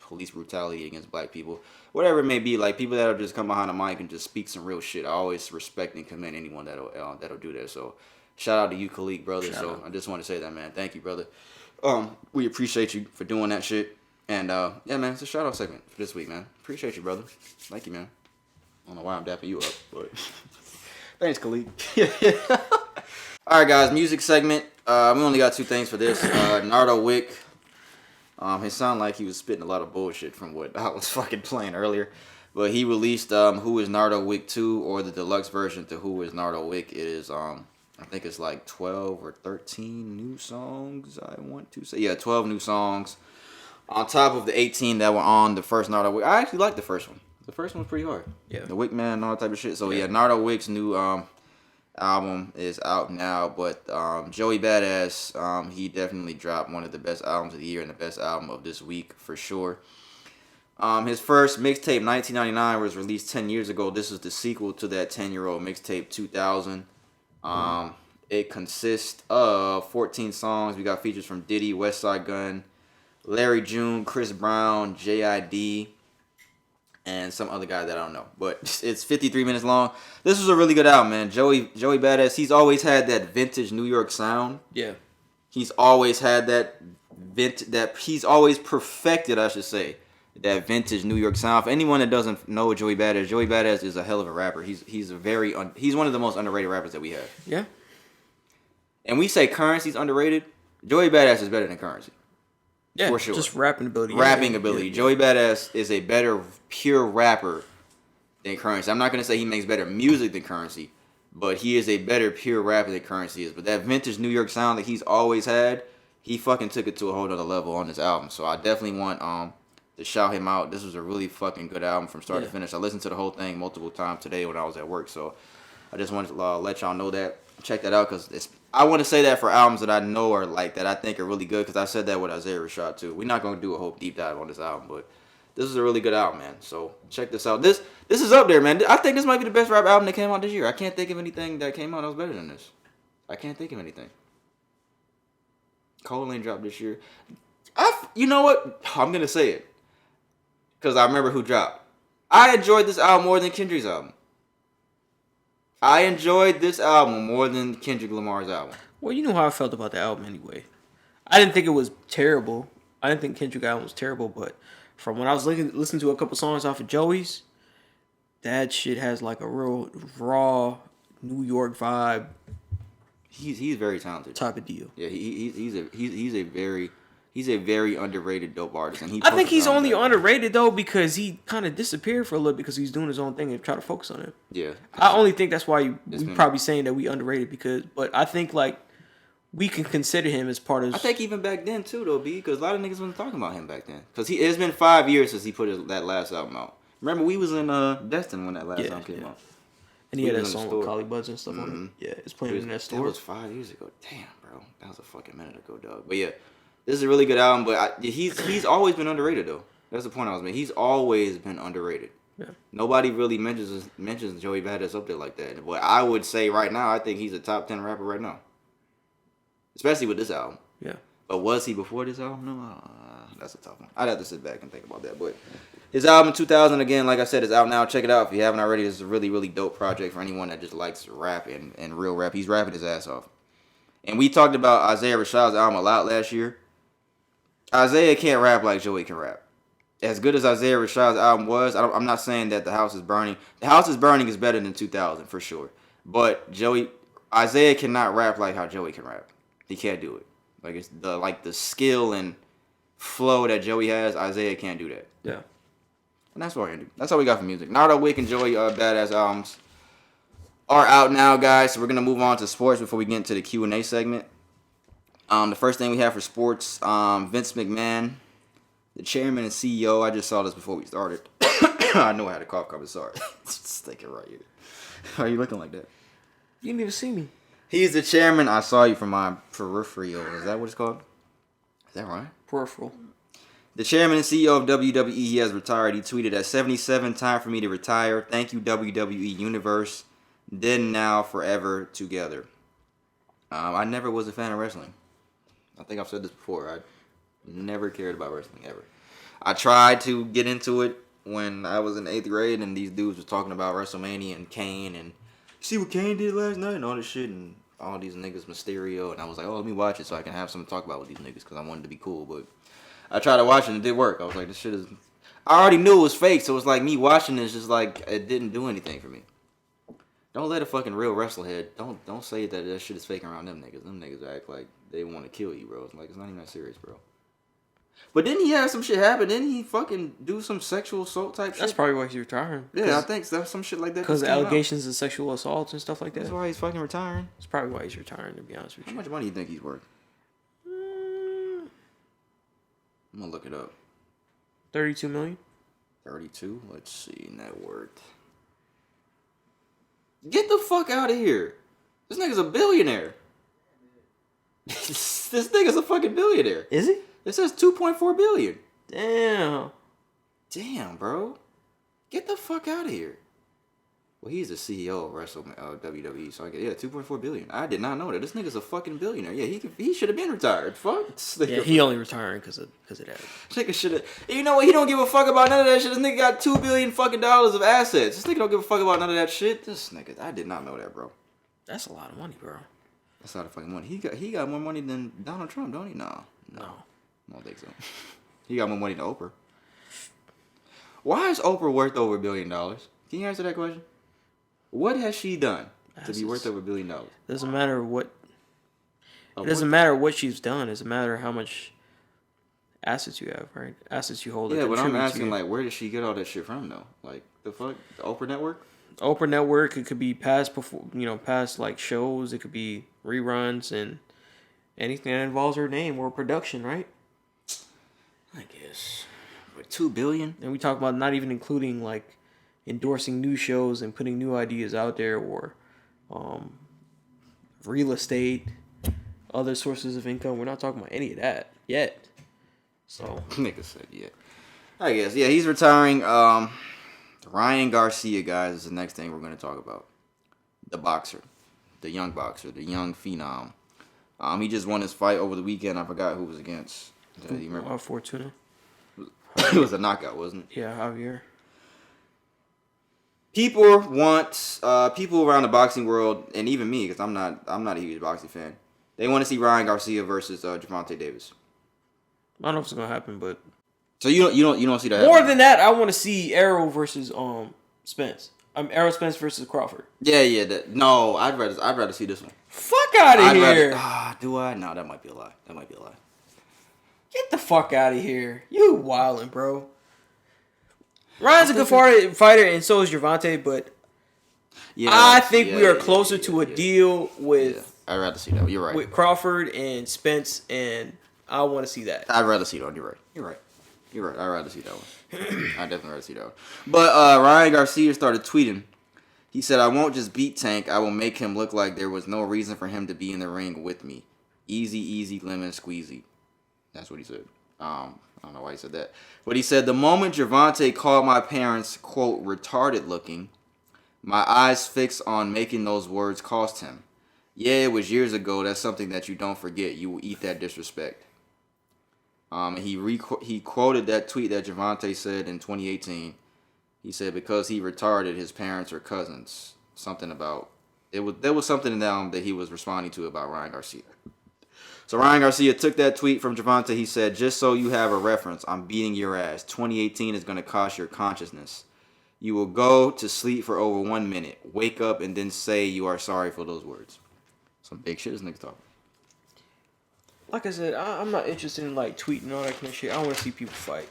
police brutality against black people, whatever it may be. Like people that'll just come behind the mic and just speak some real shit. I always respect and commend anyone that'll do that. So shout out to you, Khalik, brother. I just want to say that, man. Thank you, brother. We appreciate you for doing that shit. And yeah, man, it's a shout out segment for this week, man. Appreciate you, brother. Thank you, man. I don't know why I'm dapping you up, but thanks, Khalik. All right, guys, music segment. We only got 2 things for this. Nardo Wick. It sounded like he was spitting a lot of bullshit from what I was fucking playing earlier. But he released Who is Nardo Wick 2, or the deluxe version to Who is Nardo Wick. It is, I think it's like 12 or 13 new songs, I want to say. Yeah, 12 new songs. On top of the 18 that were on the first Nardo Wick. I actually like the first one. The first one was pretty hard. Yeah. The Wick Man and all that type of shit. So yeah, Nardo Wick's new album is out now. But Joey Badass, he definitely dropped one of the best albums of the year and the best album of this week for sure. His first mixtape, 1999, was released 10 years ago. This is the sequel to that 10-year-old mixtape, 2000. It consists of 14 songs. We got features from Diddy, Westside Gunn, Larry June, Chris Brown, J.I.D., and some other guy that I don't know. But it's 53 minutes long. This was a really good album, man. Joey Badass, he's always had that vintage New York sound. Yeah. He's always had that he's always perfected, I should say, that vintage New York sound. For anyone that doesn't know Joey Badass is a hell of a rapper. He's one of the most underrated rappers that we have. Yeah. And we say Currency's underrated. Joey Badass is better than Currency. Yeah, for sure. Just rapping ability. Rapping ability. Yeah. Joey Badass is a better pure rapper than Currency. I'm not gonna say he makes better music than Currency, but he is a better pure rapper than Currency is. But that vintage New York sound that he's always had, he fucking took it to a whole nother level on this album. So I definitely want to shout him out. This was a really fucking good album from start to finish. I listened to the whole thing multiple times today when I was at work. So I just wanted to let y'all know that. Check that out because I want to say that for albums that I know are like that I think are really good because I said that with Isaiah Rashad too. We're not going to do a whole deep dive on this album, but this is a really good album, man. So check this out. This is up there, man. I think this might be the best rap album that came out this year. I can't think of anything that came out that was better than this. I can't think of anything. Cole ain't dropped this year. You know what? I'm going to say it because I remember who dropped. I enjoyed this album more than Kendrick's album. I enjoyed this album more than Kendrick Lamar's album. Well, you know how I felt about the album anyway. I didn't think it was terrible. I didn't think Kendrick's album was terrible, but from when I was listening to a couple songs off of Joey's, that shit has like a real raw New York vibe. He's very talented. Type of deal. Yeah, he's a very underrated dope artist, and I think he's only underrated though because he kind of disappeared for a little because he's doing his own thing and try to focus on it. Yeah, I only think that's why we probably saying that we underrated but I think like we can consider him as part of. I think even back then too though, because a lot of niggas wasn't talking about him back then because it's been 5 years since he put that last album out. Remember we was in Destin when that last album came out. And he had that song with Collie Buds and stuff on it. Yeah, it's playing in that store. That was 5 years ago. Damn, bro. That was a fucking minute ago, dog. But yeah, this is a really good album. But he's always been underrated, though. That's the point I was making. He's always been underrated. Yeah. Nobody really mentions Joey Badass up there like that. But I would say right now, I think he's a top 10 rapper right now. Especially with this album. Yeah. But was he before this album? No, that's a tough one. I'd have to sit back and think about that. But his album 2000, again, like I said, is out now. Check it out if you haven't already. This is a really, really dope project for anyone that just likes rap and real rap. He's rapping his ass off. And we talked about Isaiah Rashad's album a lot last year. Isaiah can't rap like Joey can rap. As good as Isaiah Rashad's album was, I'm not saying that The House is Burning. The House is Burning is better than 2000 for sure. But Isaiah cannot rap like how Joey can rap. He can't do it. Like it's the skill and flow that Joey has. Isaiah can't do that. Yeah. And that's what we're gonna do. That's all we got for music. Nardo Wick and Joey Badass albums are out now, guys. So we're gonna move on to sports before we get into the Q&A segment. The first thing we have for sports, Vince McMahon, the chairman and CEO. I just saw this before we started. I know I had a cough coming. Sorry. Just thinking right here. Why are you looking like that? You didn't even see me. He's the chairman. I saw you from my peripheral. Is that what it's called? Is that right? Peripheral. The chairman and CEO of WWE, he has retired. He tweeted at 77, time for me to retire. Thank you, WWE Universe. Then, now, forever, together. I never was a fan of wrestling. I think I've said this before. I never cared about wrestling, ever. I tried to get into it when I was in 8th grade, and these dudes was talking about WrestleMania and Kane, and see what Kane did last night, and all this shit, and all these niggas, Mysterio, and I was like, oh, let me watch it so I can have something to talk about with these niggas, because I wanted to be cool, but I tried to watch it and it did work. I was like, this shit is... I already knew it was fake, so it's like me watching this just like it didn't do anything for me. Don't let a fucking real wrestler head. Don't say that shit is fake around them niggas. Them niggas act like they want to kill you, bro. It's like, it's not even that serious, bro. But didn't he have some shit happen? Didn't he fucking do some sexual assault type shit? That's probably why he's retiring. Yeah, I think that's some shit like that. Because allegations of sexual assaults and stuff like that. That's why he's fucking retiring. That's probably why he's retiring, to be honest with you. How much money do you think he's worth? I'm gonna look it up. 32 million? 32? Let's see, net worth. Get the fuck out of here. This nigga's a billionaire. This nigga's a fucking billionaire. Is he? It says 2.4 billion. Damn, bro. Get the fuck out of here. Well, he's the CEO of WWE, so I get 2.4 billion. I did not know that. This nigga's a fucking billionaire. Yeah, he should have been retired. Fuck. Yeah, he only retiring because of that. Nigga should have. You know what? He don't give a fuck about none of that shit. This nigga got $2 billion fucking dollars of assets. This nigga don't give a fuck about none of that shit. This nigga, I did not know that, bro. That's a lot of money, bro. That's a lot of fucking money. He got more money than Donald Trump, don't he? No. I don't think so. He got more money than Oprah. Why is Oprah worth over $1 billion? Can you answer that question? What has she done to be worth over $1 billion? Doesn't matter what. It doesn't matter what she's done. It doesn't matter how much assets you have, right? Assets you hold. Yeah, but I'm asking, like, where did she get all that shit from, though? Like, the fuck? The Oprah Network? Oprah Network. It could be past past like shows. It could be reruns and anything that involves her name or production, right? I guess. But $2 billion? And we talk about not even including like endorsing new shows and putting new ideas out there, or real estate, other sources of income. We're not talking about any of that yet. So nigga said yeah. I guess. Yeah, he's retiring. Ryan Garcia, guys, is the next thing we're going to talk about. The boxer. The young boxer. The young phenom. He just won his fight over the weekend. I forgot who was against. Do you remember? Fortuna. It was a knockout, wasn't it? Yeah, Javier. People want people around the boxing world, and even me, because I'm not a huge boxing fan. They want to see Ryan Garcia versus Gervonta Davis. I don't know if it's gonna happen, but so you don't see that more happening? than that. I want to see Errol versus Spence. Errol Spence versus Crawford. Yeah. No, I'd rather see this one. Fuck out of here! Do I? No, that might be a lie. Get the fuck out of here! You wildin', bro. Ryan's a good fighter, and so is Gervonta, but I think we are closer to a deal with. Yeah. I'd rather see that. You're right. With Crawford and Spence, and I want to see that. I'd rather see that one. You're right. I'd rather see that one. I'd definitely rather see that one. But Ryan Garcia started tweeting. He said, "I won't just beat Tank. I will make him look like there was no reason for him to be in the ring with me. Easy, lemon squeezy." That's what he said. I don't know why he said that. But he said, "The moment Gervonta called my parents, quote, retarded looking, my eyes fixed on making those words cost him. Yeah, it was years ago. That's something that you don't forget. You will eat that disrespect." And he quoted that tweet that Gervonta said in 2018. He said because he retarded, his parents are cousins. Something about there was something in them that he was responding to about Ryan Garcia. So Ryan Garcia took that tweet from Gervonta. He said, "Just so you have a reference, I'm beating your ass. 2018 is going to cost your consciousness. You will go to sleep for over 1 minute, wake up, and then say you are sorry for those words." Some big shit this nigga talking. Like I said, I'm not interested in like tweeting and all that kind of shit. I want to see people fight.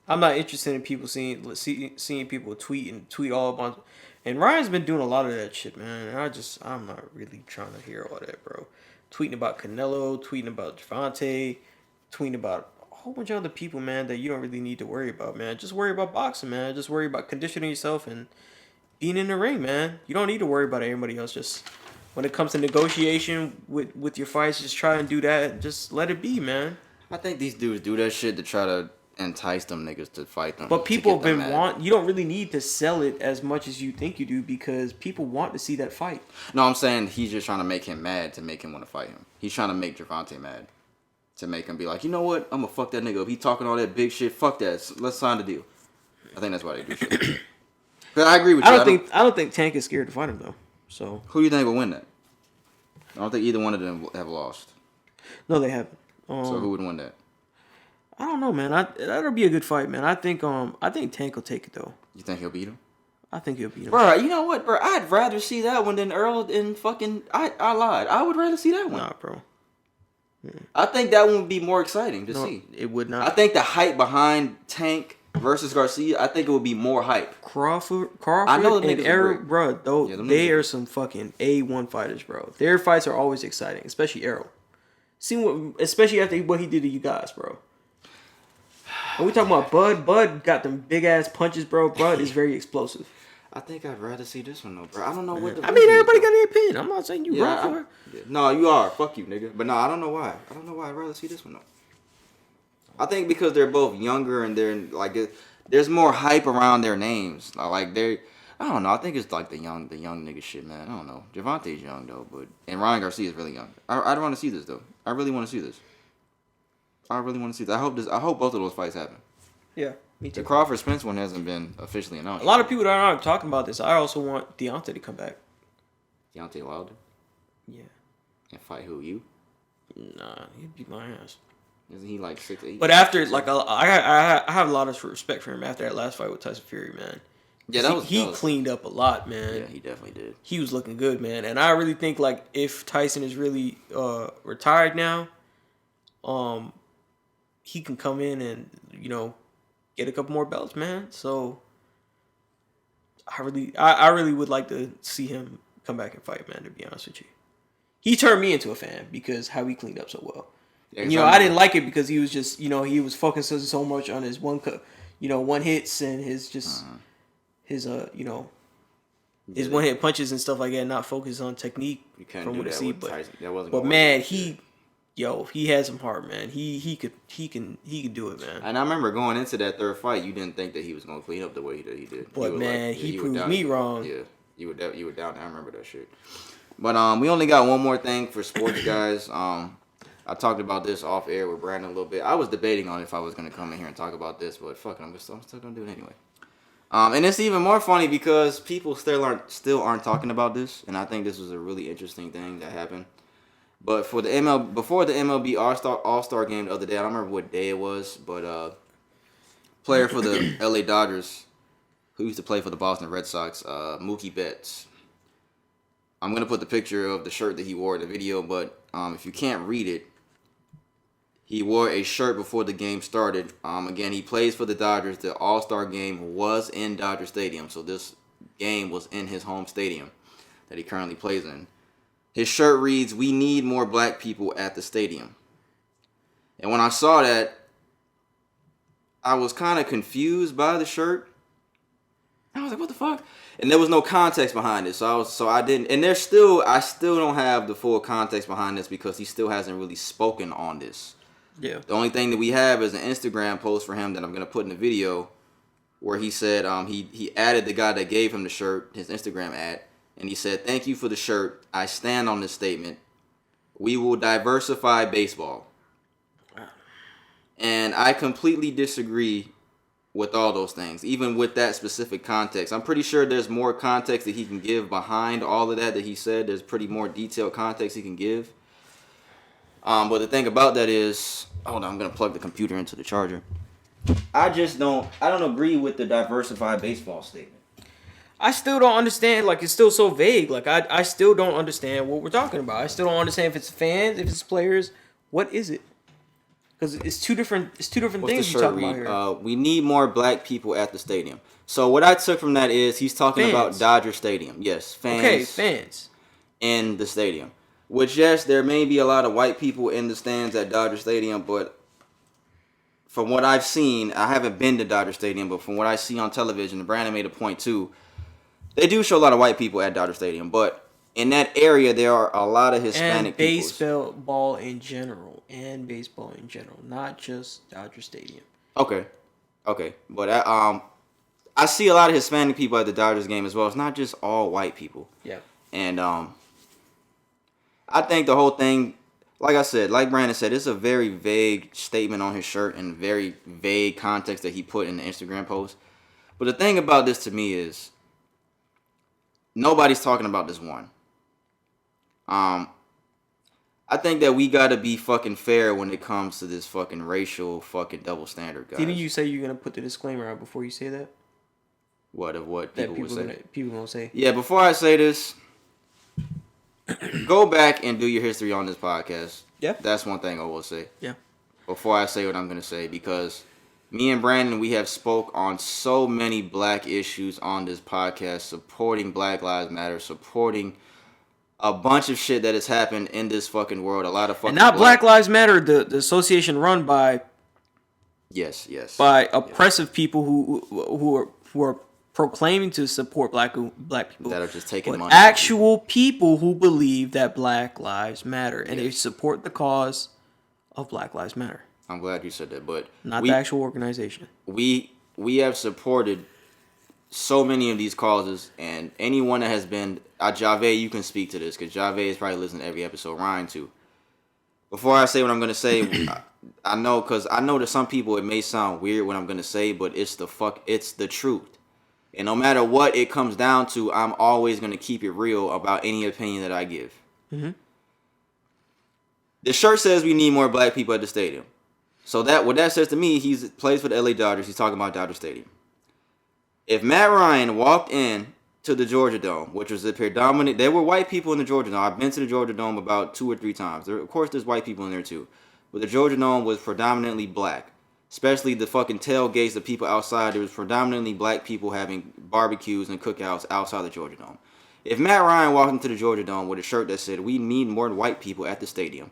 I'm not interested in people seeing people tweet all about. And Ryan's been doing a lot of that shit, man. And I'm not really trying to hear all that, bro. Tweeting about Canelo, tweeting about Gervonta, tweeting about a whole bunch of other people, man, that you don't really need to worry about, man. Just worry about boxing, man. Just worry about conditioning yourself and being in the ring, man. You don't need to worry about everybody else. Just when it comes to negotiation with your fights, just try and do that. Just let it be, man. I think these dudes do that shit to try to entice them niggas to fight them. But people have been you don't really need to sell it as much as you think you do because people want to see that fight. No, I'm saying he's just trying to make him mad to make him want to fight him. He's trying to make Gervonta mad to make him be like, you know what? I'm gonna fuck that nigga up. He talking all that big shit. Fuck that. So let's sign the deal. I think that's why they do shit. I agree with you. I don't think Tank is scared to fight him though. So who do you think will win that? I don't think either one of them have lost. No, they haven't. So who would win that? I don't know, man. That'll be a good fight, man. I think Tank will take it though. You think he'll beat him? I think he'll beat him. Bro, you know what, bro? I'd rather see that one than Earl and fucking. I lied. I would rather see that one. Nah, bro. I think that one would be more exciting to see. It would not. I think the hype behind Tank versus Garcia, I think it would be more hype. Crawford I know and Errol, bro, they are some fucking A1 fighters, bro. Their fights are always exciting, especially Errol. Especially after what he did to you guys, bro. When we talking about Bud, Bud got them big ass punches, bro. Bud is very explosive. I think I'd rather see this one though, bro. I don't know what. Everybody got their opinion. I'm not saying you wrong for it. Yeah. No, you are. Fuck you, nigga. But no, I don't know why. I'd rather see this one though. I think because they're both younger and they're like, there's more hype around their names. Like I don't know. I think it's like the young nigga shit, man. I don't know. Gervonta's young though, and Ryan Garcia is really young. I want to see this though. I really want to see this. I hope both of those fights happen. Yeah, me too. The Crawford Spence one hasn't been officially announced. A lot of people that aren't talking about this. I also want Deontay to come back. Deontay Wilder? Yeah. And fight who? You? Nah, he'd beat my ass. Isn't he like 6'8"? But after I have a lot of respect for him after that last fight with Tyson Fury, man. Yeah, he cleaned up a lot, man. Yeah, he definitely did. He was looking good, man. And I really think like if Tyson is really retired now, he can come in and get a couple more belts, man. So I really would like to see him come back and fight, man. To be honest with you, he turned me into a fan because how he cleaned up so well. Yeah, and, I didn't like it because he was just he was focusing so much on his one hits and his just his his one hit punches and stuff like that, not focus on technique. You can't do that with Tyson. That wasn't. But man, he had some heart, man. He could do it, man. And I remember going into that third fight, you didn't think that he was gonna clean up the way that he did. But man, he proved me wrong. Yeah, you were down. I remember that shit. But we only got one more thing for sports, guys. I talked about this off air with Brandon a little bit. I was debating on if I was gonna come in here and talk about this, but fuck it, I'm still gonna do it anyway. And it's even more funny because people still aren't talking about this, and I think this was a really interesting thing that happened. But for before the MLB All-Star game the other day, I don't remember what day it was, but player for the LA Dodgers who used to play for the Boston Red Sox, Mookie Betts. I'm gonna put the picture of the shirt that he wore in the video, but if you can't read it, he wore a shirt before the game started. Again, he plays for the Dodgers. The All-Star game was in Dodger Stadium, so this game was in his home stadium that he currently plays in. His shirt reads, "We need more black people at the stadium." And when I saw that, I was kind of confused by the shirt. I was like, "What the fuck?" And there was no context behind it, so I didn't. And I still don't have the full context behind this because he still hasn't really spoken on this. Yeah. The only thing that we have is an Instagram post for him that I'm gonna put in the video, where he said he added the guy that gave him the shirt, his Instagram ad, and he said, "Thank you for the shirt. I stand on this statement. We will diversify baseball." And I completely disagree with all those things, even with that specific context. I'm pretty sure there's more context that he can give behind all of that he said. There's pretty more detailed context he can give. But the thing about that is, hold on, I'm gonna plug the computer into the charger. I don't agree with the diversified baseball statement. I still don't understand. Like, it's still so vague. Like, I still don't understand what we're talking about. I still don't understand if it's fans, if it's players. What is it? Because it's two different things you're talking about here. We need more black people at the stadium. So what I took from that is he's talking about Dodger Stadium. Yes, fans. Okay, fans in the stadium. Which, yes, there may be a lot of white people in the stands at Dodger Stadium, but from what I've seen, I haven't been to Dodger Stadium, but from what I see on television, Brandon made a point too, they do show a lot of white people at Dodger Stadium, but in that area, there are a lot of Hispanic people. And baseball in general, not just Dodger Stadium. Okay. But I see a lot of Hispanic people at the Dodgers game as well. It's not just all white people. Yeah. And I think the whole thing, like I said, like Brandon said, it's a very vague statement on his shirt and very vague context that he put in the Instagram post. But the thing about this to me is, nobody's talking about this one. I think that we gotta be fucking fair when it comes to this fucking racial fucking double standard, guys. Didn't you say you're gonna put the disclaimer out before you say that? What people would say? People gonna say. Yeah, before I say this, go back and do your history on this podcast. Yeah. That's one thing I will say. Yeah. Before I say what I'm gonna say, because me and Brandon, we have spoke on so many black issues on this podcast, supporting Black Lives Matter, supporting a bunch of shit that has happened in this fucking world. A lot of fucking and not Black Lives Matter, the association run by yes by oppressive people who are proclaiming to support black people that are just taking money. Actual people who believe that Black Lives Matter and they support the cause of Black Lives Matter. I'm glad you said that, but not the actual organization. We have supported so many of these causes, and anyone that has been, Javed, you can speak to this, because Javed is probably listening to every episode, Ryan too. Before I say what I'm going to say, I know to some people it may sound weird what I'm going to say, but it's the truth. And no matter what it comes down to, I'm always going to keep it real about any opinion that I give. Mm-hmm. The shirt says we need more black people at the stadium. So what that says to me, he plays for the LA Dodgers. He's talking about Dodger Stadium. If Matt Ryan walked in to the Georgia Dome, which was a predominant, there were white people in the Georgia Dome. I've been to the Georgia Dome about 2 or 3 times. Of course, there's white people in there too, but the Georgia Dome was predominantly black. Especially the fucking tailgates of people outside. There was predominantly black people having barbecues and cookouts outside the Georgia Dome. If Matt Ryan walked into the Georgia Dome with a shirt that said, "We need more white people at the stadium,"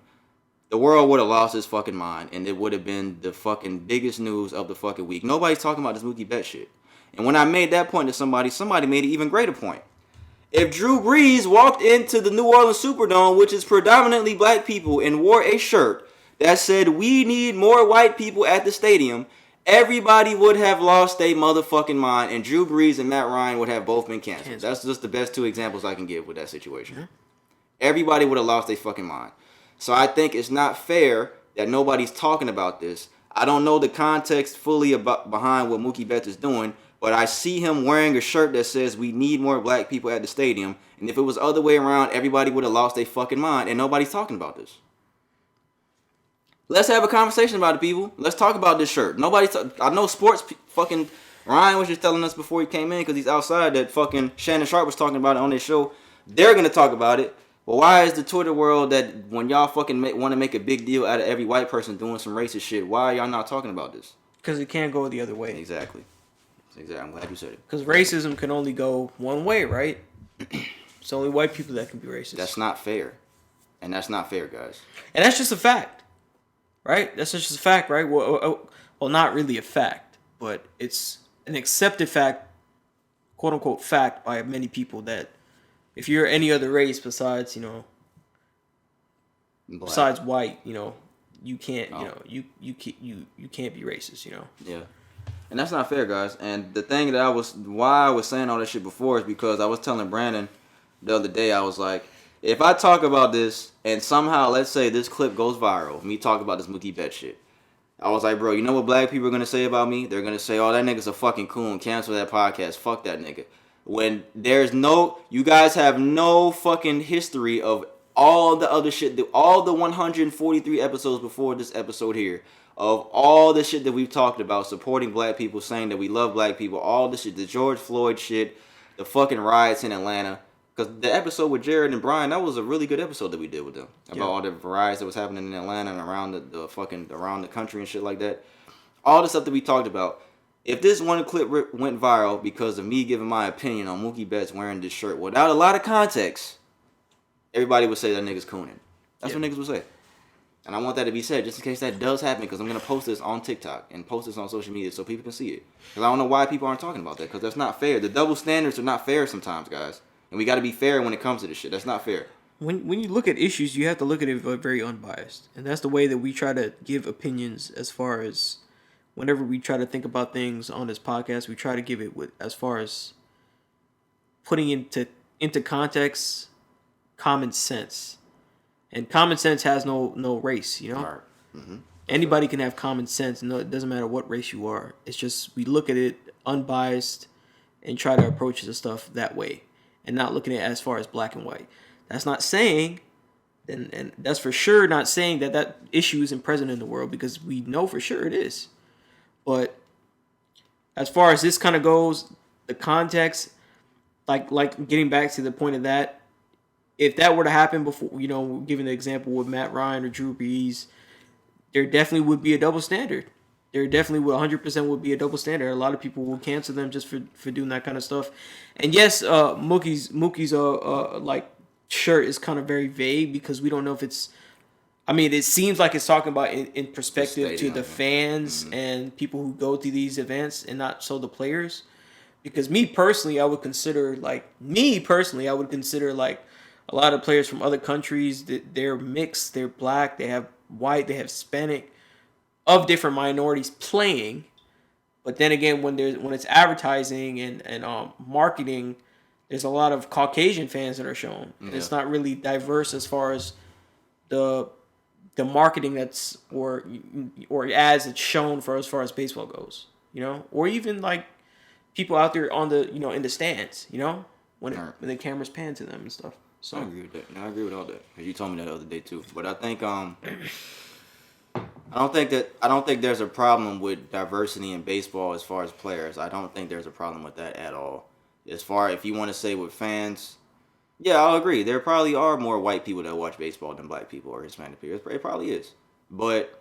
the world would have lost its fucking mind, and it would have been the fucking biggest news of the fucking week. Nobody's talking about this Mookie Betts shit. And when I made that point to somebody made an even greater point. If Drew Brees walked into the New Orleans Superdome, which is predominantly black people, and wore a shirt that said, "We need more white people at the stadium," everybody would have lost their motherfucking mind, and Drew Brees and Matt Ryan would have both been canceled. That's just the best 2 examples I can give with that situation. Mm-hmm. Everybody would have lost their fucking mind. So I think it's not fair that nobody's talking about this. I don't know the context fully behind what Mookie Betts is doing, but I see him wearing a shirt that says, "We need more black people at the stadium," and if it was the other way around, everybody would have lost their fucking mind, and nobody's talking about this. Let's have a conversation about it, people. Let's talk about this shirt. I know sports fucking Ryan was just telling us before he came in, because he's outside, that fucking Shannon Sharp was talking about it on their show. They're going to talk about it. But why is the Twitter world that when y'all fucking want to make a big deal out of every white person doing some racist shit, why are y'all not talking about this? Because it can't go the other way. Exactly. I'm glad you said it. Because racism can only go one way, right? It's only white people that can be racist. That's not fair. And that's not fair, guys. And that's just a fact. Right? That's just a fact, right? Well, not really a fact, but it's an accepted fact, quote unquote fact, by many people that if you're any other race besides, besides white, you can't, you can't be racist, Yeah. And that's not fair, guys. And the thing that why I was saying all that shit before is because I was telling Brandon the other day, I was like, if I talk about this and somehow, let's say this clip goes viral, me talk about this Mookie Betts shit, I was like, bro, you know what black people are going to say about me? They're going to say, "Oh, that nigga's a fucking coon. Cancel that podcast. Fuck that nigga." When you guys have no fucking history of all the other shit, all the 143 episodes before this episode here, of all the shit that we've talked about, supporting black people, saying that we love black people, all the shit, the George Floyd shit, the fucking riots in Atlanta. Because the episode with Jared and Brian, that was a really good episode that we did with them. About all the riots that was happening in Atlanta and around around the country and shit like that. All the stuff that we talked about. If this one clip went viral because of me giving my opinion on Mookie Betts wearing this shirt without a lot of context, everybody would say that nigga's cooning. That's what niggas would say. And I want that to be said just in case that does happen, because I'm going to post this on TikTok and post this on social media so people can see it. Because I don't know why people aren't talking about that, because that's not fair. The double standards are not fair sometimes, guys. And we got to be fair when it comes to this shit. That's not fair. When you look at issues, you have to look at it very unbiased. And that's the way that we try to give opinions as far as whenever we try to think about things on this podcast, we try to give it as far as putting into context common sense. And common sense has no race, Right. Mm-hmm. Anybody can have common sense. No, it doesn't matter what race you are. It's just we look at it unbiased and try to approach the stuff that way. And not looking at it as far as black and white. That's not saying, and that's for sure not saying that issue isn't present in the world, because we know for sure it is. But as far as this kind of goes, the context, like getting back to the point of that, if that were to happen before, giving the example with Matt Ryan or Drew Brees, there definitely would be a double standard. There definitely would 100% would be a double standard. A lot of people will cancel them just for doing that kind of stuff. And yes, Mookie's shirt is kind of very vague, because we don't know if it's. I mean, it seems like it's talking about in perspective to the fans and people who go to these events, and not so the players. Because me personally, I would consider a lot of players from other countries that they're mixed, they're black, they have white, they have Hispanic, of different minorities playing. But then again, when it's advertising and marketing, there's a lot of Caucasian fans that are shown. Yeah. It's not really diverse as far as the marketing that's or as it's shown for as far as baseball goes, or even like people out there on the in the stands, when the cameras pan to them and stuff. So I agree with that. I agree with all that. You told me that the other day too. But I think I don't think there's a problem with diversity in baseball as far as players. I don't think there's a problem with that at all. As far if you want to say with fans, yeah, I'll agree. There probably are more white people that watch baseball than black people or Hispanic people. It probably is. But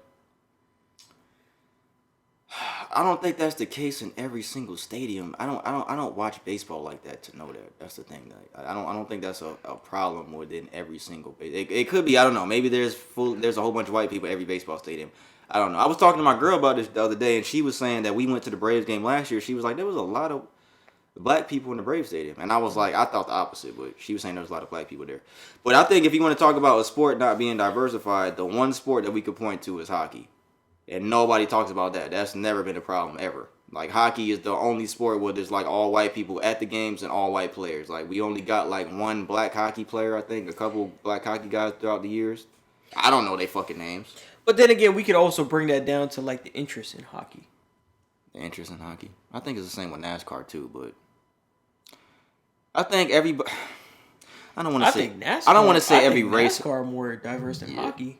I don't think that's the case in every single stadium. I don't watch baseball like that to know that. That's the thing. Like, I don't think that's a problem within every single it could be. I don't know. Maybe there's a whole bunch of white people at every baseball stadium. I don't know. I was talking to my girl about this the other day, and she was saying that we went to the Braves game last year. She was like, there was a lot of black people in the Braves stadium, and I was like, I thought the opposite, but she was saying there was a lot of black people there. But I think if you want to talk about a sport not being diversified, the one sport that we could point to is hockey. And nobody talks about that. That's never been a problem ever. Like hockey is the only sport where there's like all white people at the games and all white players. Like we only got like one black hockey player, I think, a couple black hockey guys throughout the years. I don't know their fucking names. But then again, we could also bring that down to like the interest in hockey. The interest in hockey. I think it's the same with NASCAR too, but I think everybody. I don't want to say. NASCAR, I don't want to say every race. NASCAR more diverse than hockey.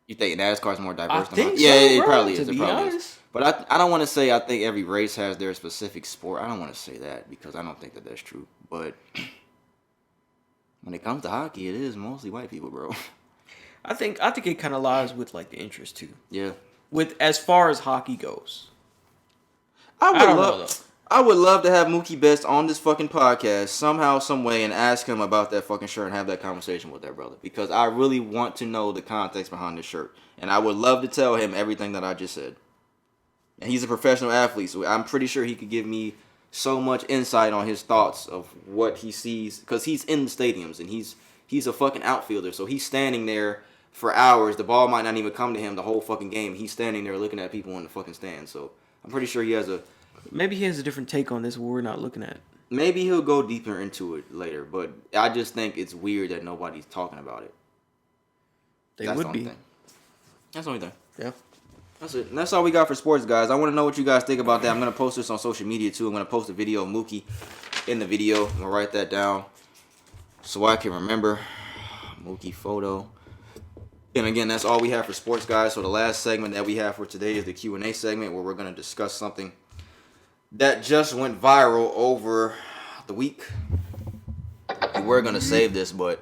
You think NASCAR is more diverse than think hockey? so, Yeah, it bro, probably to is. It be probably is. honest. But I don't want to say I think every race has their specific sport. I don't want to say that because I don't think that that's true. But when it comes to hockey, it is mostly white people, bro. I think it kind of lies with like the interest too. Yeah. With as far as hockey goes, I don't know, though. I would love to have Mookie Betts on this fucking podcast somehow, some way, and ask him about that fucking shirt and have that conversation with that brother because I really want to know the context behind this shirt, and I would love to tell him everything that I just said. And he's a professional athlete, so I'm pretty sure he could give me so much insight on his thoughts of what he sees because he's in the stadiums and he's a fucking outfielder, so he's standing there for hours. The ball might not even come to him the whole fucking game. He's standing there looking at people in the fucking stands, so I'm pretty sure he has a. Maybe he has a different take on this what we're not looking at. Maybe he'll go deeper into it later, but I just think it's weird that nobody's talking about it. That's would be. Thing. That's the only thing. Yeah. That's it. And that's all we got for sports, guys. I want to know what you guys think about that. I'm going to post this on social media, too. I'm going to post a video of Mookie in the video. I'm going to write that down so I can remember. Mookie photo. And again, that's all we have for sports, guys. So the last segment that we have for today is the Q&A segment where we're going to discuss something that just went viral over the week. We were going to save this, but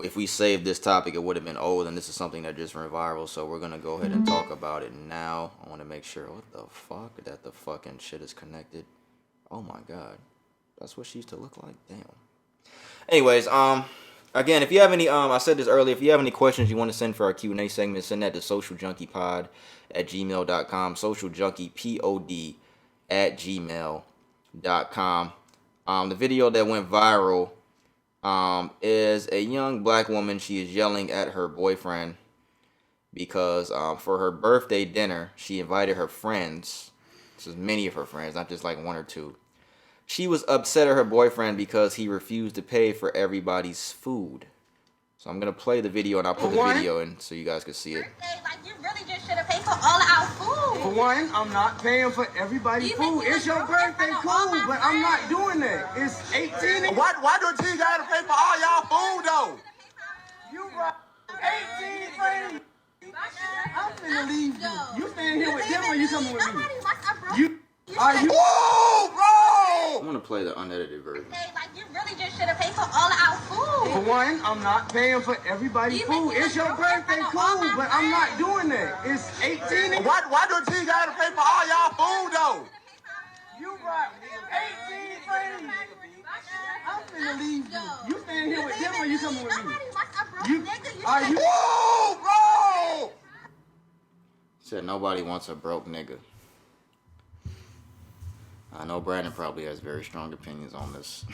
if we saved this topic, it would have been old, and this is something that just went viral, so we're going to go ahead and talk about it now. I want to make sure, what the fuck, that the fucking shit is connected. Oh my god. That's what she used to look like? Damn. Anyways, again, if you have any, I said this earlier, if you have any questions you want to send for our Q&A segment, send that to socialjunkiePod@gmail.com, socialjunkiePod@gmail.com. The video that went viral is a young black woman. She is yelling at her boyfriend because for her birthday dinner, she invited her friends. This is many of her friends, not just like one or two. She was upset at her boyfriend because he refused to pay for everybody's food. So I'm going to play the video and I'll put the video in so you guys can see it. Like, you really just should have paid for all of our food. For one, I'm not paying for everybody's food. It's your birthday, cool, but I'm not doing that. It's 18. Why don't you gotta pay for all y'all food though? You right. 18 friends. I'm finna leave you. You staying here with them or you coming with me? You are you? Whoa, bro! I'm going to play the unedited version. Like, you really just should have paid for all of our food. For one, I'm not paying for everybody's food. It's your birthday, cool, but I'm not doing that. It's 18. Why don't you gotta pay for all y'all food though? You right. 18 friends. I'm finna leave you. You staying here with them or you coming with me? You are you? Whoa, bro! Said nobody wants a broke nigga. I know Brandon probably has very strong opinions on this.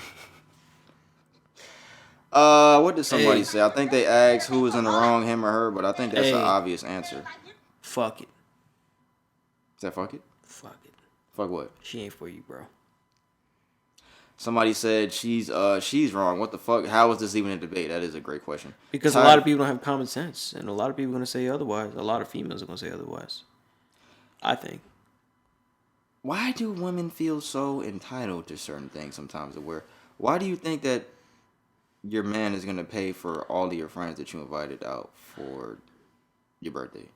What did somebody say? I think they asked who was in the wrong, him or her, but I think that's an obvious answer. Fuck it. Is that fuck it? Fuck it. Fuck what? She ain't for you, bro. Somebody said she's wrong. What the fuck? How is this even a debate? That is a great question. Because a lot of people don't have common sense, and a lot of people are going to say otherwise. A lot of females are going to say otherwise. I think. Why do women feel so entitled to certain things sometimes? Why do you think that your man is going to pay for all of your friends that you invited out for your birthday?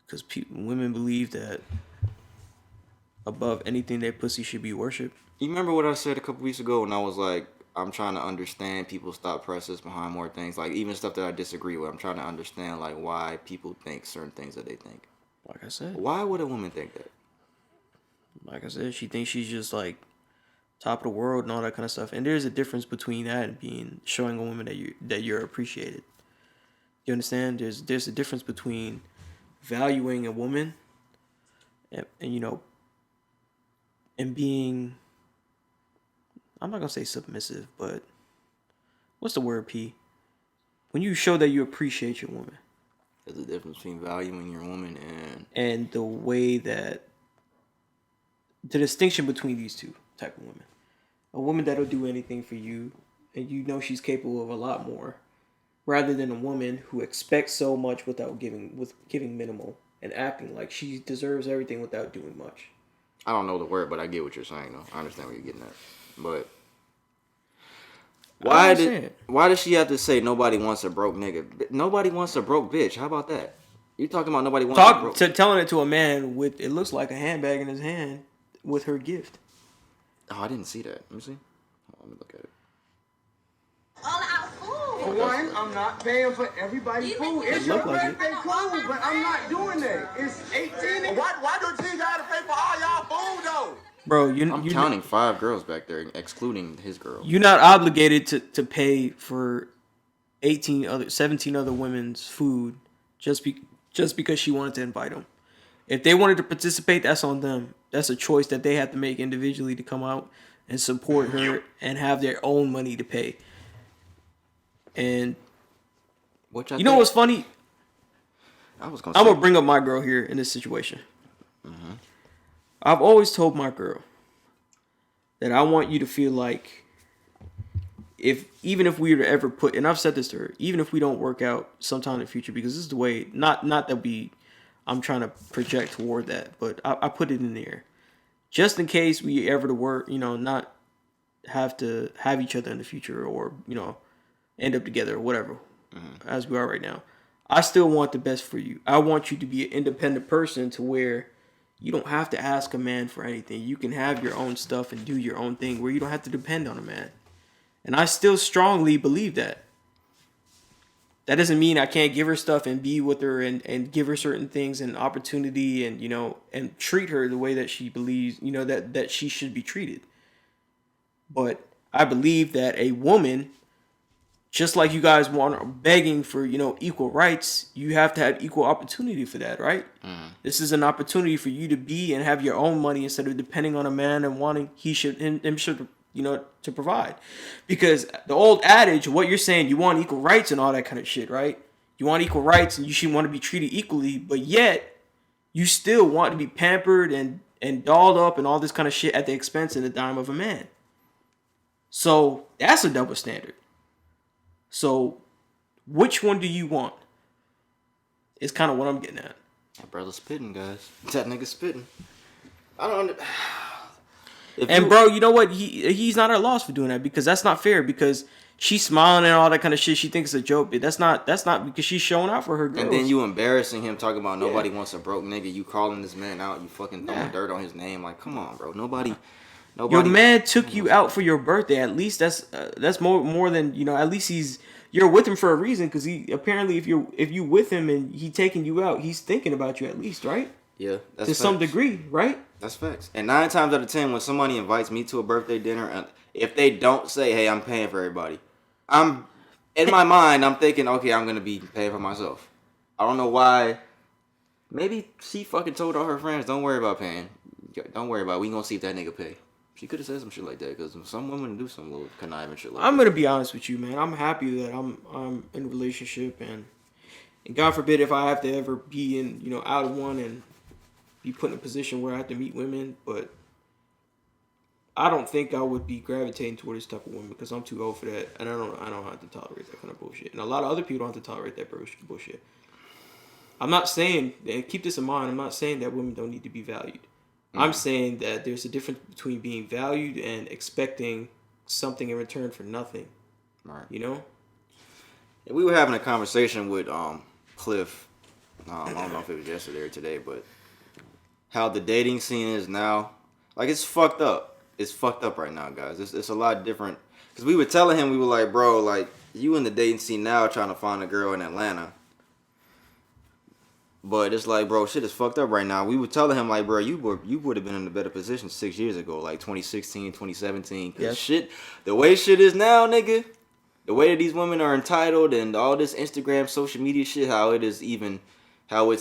because women believe that above anything, their pussy should be worshipped. You remember what I said a couple weeks ago when I was like, I'm trying to understand people's thought process behind more things, like even stuff that I disagree with. I'm trying to understand like why people think certain things that they think. Like I said. Why would a woman think that? Like I said, she thinks she's just like top of the world and all that kind of stuff. And there's a difference between that and being showing a woman that you're appreciated. You understand? There's a difference between valuing a woman and you know, and being, I'm not gonna say submissive, but what's the word, P? When you show that you appreciate your woman. There's a difference between valuing your woman and the way that the distinction between these two type of women. A woman that'll do anything for you and you know she's capable of a lot more, rather than a woman who expects so much without giving minimal and acting like she deserves everything without doing much. I don't know the word, but I get what you're saying though. I understand what you're getting at. But why does she have to say nobody wants a broke nigga? Nobody wants a broke bitch. How about that? You're talking about nobody wants a broke. Telling it to a man with, it looks like a handbag in his hand with her gift. Oh, I didn't see that. Let me see. Let me look at it. All our food. For one, I'm not paying for everybody's food. It's your birthday, cool, but I'm not doing that. It's 18. Why do T gotta pay for all y'all food though? Bro, I'm counting 5 girls back there, excluding his girl. You're not obligated to pay for 17 other women's food just because she wanted to invite them. If they wanted to participate, that's on them. That's a choice that they have to make individually to come out and support her and have their own money to pay. And you know what's funny? I'm gonna bring up my girl here in this situation. Mm-hmm. I've always told my girl that I want you to feel like even if we were to ever put, and I've said this to her, even if we don't work out sometime in the future, because this is the way, not that I'm trying to project toward that, but I put it in there. Just in case we ever to work, not have to have each other in the future or, end up together or whatever, as we are right now. I still want the best for you. I want you to be an independent person to where you don't have to ask a man for anything. You can have your own stuff and do your own thing where you don't have to depend on a man. And I still strongly believe that. That doesn't mean I can't give her stuff and be with her and give her certain things and opportunity and, and treat her the way that she believes, that she should be treated. But I believe that a woman, just like you guys want begging for, equal rights, you have to have equal opportunity for that, right? Mm. This is an opportunity for you to be and have your own money instead of depending on a man and wanting him should to provide. Because the old adage, what you're saying, you want equal rights and all that kind of shit, right? You want equal rights and you should want to be treated equally, but yet you still want to be pampered and dolled up and all this kind of shit at the expense and the dime of a man. So that's a double standard. So which one do you want? It's kind of what I'm getting at. That brother's spitting, guys. That nigga spitting. I don't. Bro, you know what? He's not at a loss for doing that because that's not fair. Because she's smiling and all that kind of shit. She thinks it's a joke, but that's not because she's showing out for her girls. And then you embarrassing him, talking about nobody wants a broke nigga. You calling this man out. You fucking throwing dirt on his name. Like, come on, bro. Nobody. Your man took you out for your birthday. At least that's more than At least you're with him for a reason because he apparently if you with him and he taking you out, he's thinking about you at least, right? Yeah, that's to some degree, right? That's facts. And 9 times out of 10, when somebody invites me to a birthday dinner, if they don't say, "Hey, I'm paying for everybody," I'm in my mind, I'm thinking, okay, I'm gonna be paying for myself. I don't know why. Maybe she fucking told all her friends, "Don't worry about paying. Don't worry about it. We gonna see if that nigga pay." She could have said some shit like that because some women do some little conniving shit like that. I'm gonna be honest with you, man. I'm happy that I'm in a relationship and God forbid if I have to ever be in out of one and be put in a position where I have to meet women, but I don't think I would be gravitating toward this type of woman because I'm too old for that, and I don't have to tolerate that kind of bullshit. And a lot of other people don't have to tolerate that bullshit. I'm not saying, and keep this in mind, I'm not saying that women don't need to be valued. Mm-hmm. I'm saying that there's a difference between being valued and expecting something in return for nothing. Right. You know? We were having a conversation with Cliff I don't know if it was yesterday or today, but how the dating scene is now, like it's fucked up. It's fucked up right now, guys. It's a lot different. Cause we were telling him, we were like, bro, like you in the dating scene now trying to find a girl in Atlanta. But it's like, bro, shit is fucked up right now. We were telling him, like, bro, you would have been in a better position 6 years ago, like 2016, 2017. Cause shit, the way shit is now, nigga, the way that these women are entitled and all this Instagram, social media shit, how it's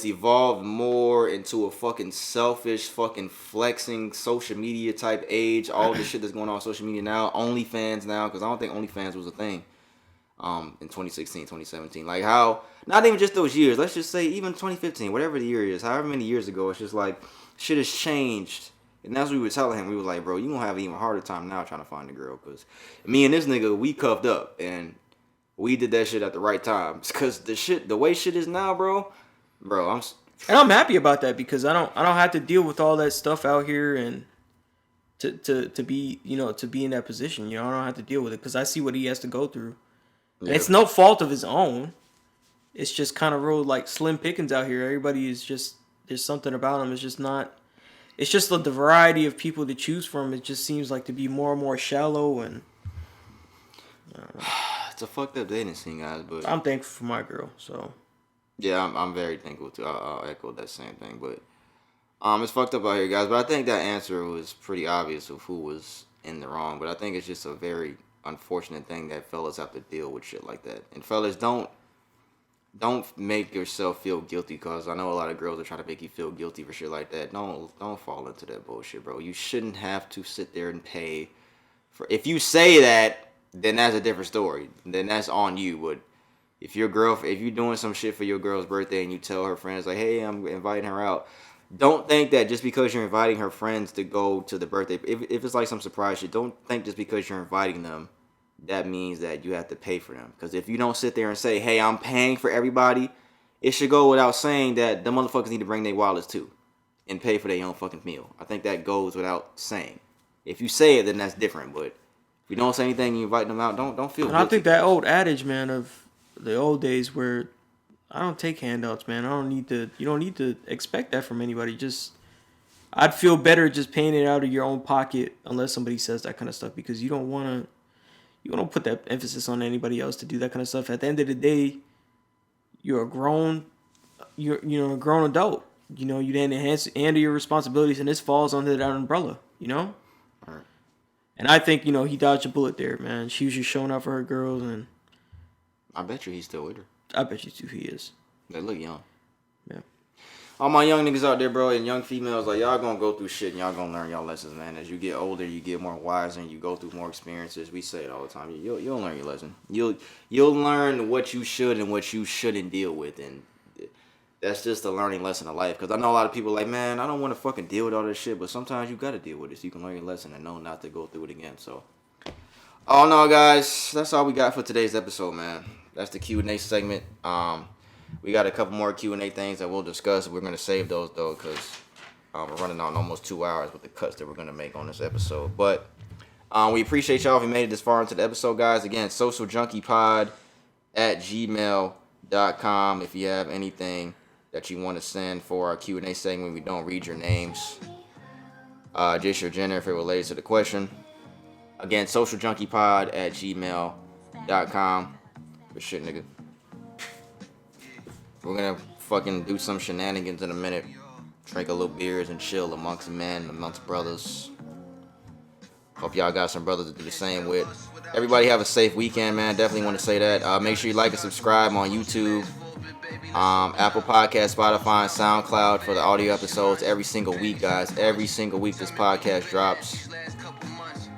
evolved more into a fucking selfish, fucking flexing social media type age. All the shit that's going on social media now, OnlyFans now, because I don't think OnlyFans was a thing. In 2016, 2017. Like how, not even just those years, let's just say even 2015, whatever the year is, however many years ago, it's just like, shit has changed. And that's what we were telling him. We were like, bro, you gonna have an even harder time now trying to find a girl. Because me and this nigga, we cuffed up. And we did that shit at the right time. Because the way shit is now, bro, I'm happy about that because I don't have to deal with all that stuff out here and to be, to be in that position. I don't have to deal with it because I see what he has to go through. Yeah. And it's no fault of his own. It's just kind of real like slim pickings out here. Everybody is just, there's something about them. It's just not, it's just the variety of people to choose from. It just seems like to be more and more shallow and. It's a fucked up dating scene, guys. But I'm thankful for my girl, so. Yeah, I'm very thankful too. I'll echo that same thing, but it's fucked up out here, guys. But I think that answer was pretty obvious of who was in the wrong. But I think it's just a very unfortunate thing that fellas have to deal with shit like that. And fellas, don't make yourself feel guilty, because I know a lot of girls are trying to make you feel guilty for shit like that. Don't fall into that bullshit, bro. You shouldn't have to sit there and pay for. If you say that, then that's a different story. Then that's on you. But if you're doing some shit for your girl's birthday and you tell her friends like, hey, I'm inviting her out, don't think that just because you're inviting her friends to go to the birthday, if it's like some surprise shit, don't think just because you're inviting them, that means that you have to pay for them. Because if you don't sit there and say, hey, I'm paying for everybody, it should go without saying that the motherfuckers need to bring their wallets too and pay for their own fucking meal. I think that goes without saying. If you say it, then that's different. But if you don't say anything, you invite them out, don't feel guilty. And I think that old adage, man, of the old days where I don't take handouts, man. You don't need to expect that from anybody. I'd feel better just paying it out of your own pocket unless somebody says that kind of stuff, because you don't want to put that emphasis on anybody else to do that kind of stuff. At the end of the day, you're a grown adult. You didn't handle your responsibilities, and this falls under that umbrella, Right. And I think, he dodged a bullet there, man. She was just showing up for her girls, and I bet you he's still with her. I bet you too he is. They look young. Yeah. All my young niggas out there, bro, and young females, like, y'all gonna go through shit and y'all gonna learn y'all lessons, man. As you get older, you get more wiser and you go through more experiences. We say it all the time. You'll learn your lesson. You'll learn what you should and what you shouldn't deal with, and that's just a learning lesson of life. Because I know a lot of people like, man, I don't want to fucking deal with all this shit, but sometimes you gotta deal with it so you can learn your lesson and know not to go through it again. So, oh no, guys, that's all we got for today's episode, man. That's the Q&A segment. We got a couple more Q&A things that we'll discuss. We're going to save those, though, because we're running on almost 2 hours with the cuts that we're going to make on this episode. But we appreciate y'all if you made it this far into the episode, guys. Again, socialjunkiepod@gmail.com. If you have anything that you want to send for our Q&A segment, we don't read your names. Just your gender if it relates to the question. Again, socialjunkiepod@gmail.com. But shit, nigga. We're gonna fucking do some shenanigans in a minute. Drink a little beers and chill amongst men, amongst brothers. Hope y'all got some brothers to do the same with. Everybody have a safe weekend, man. Definitely want to say that. Make sure you like and subscribe on YouTube, Apple Podcast, Spotify, and SoundCloud for the audio episodes every single week, guys. Every single week this podcast drops.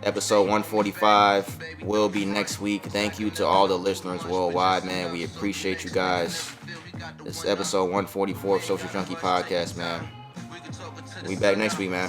Episode 145 will be next week. Thank you to all the listeners worldwide, man. We appreciate you guys. This is episode 144 of Social Junkie Podcast, man. We back next week, man.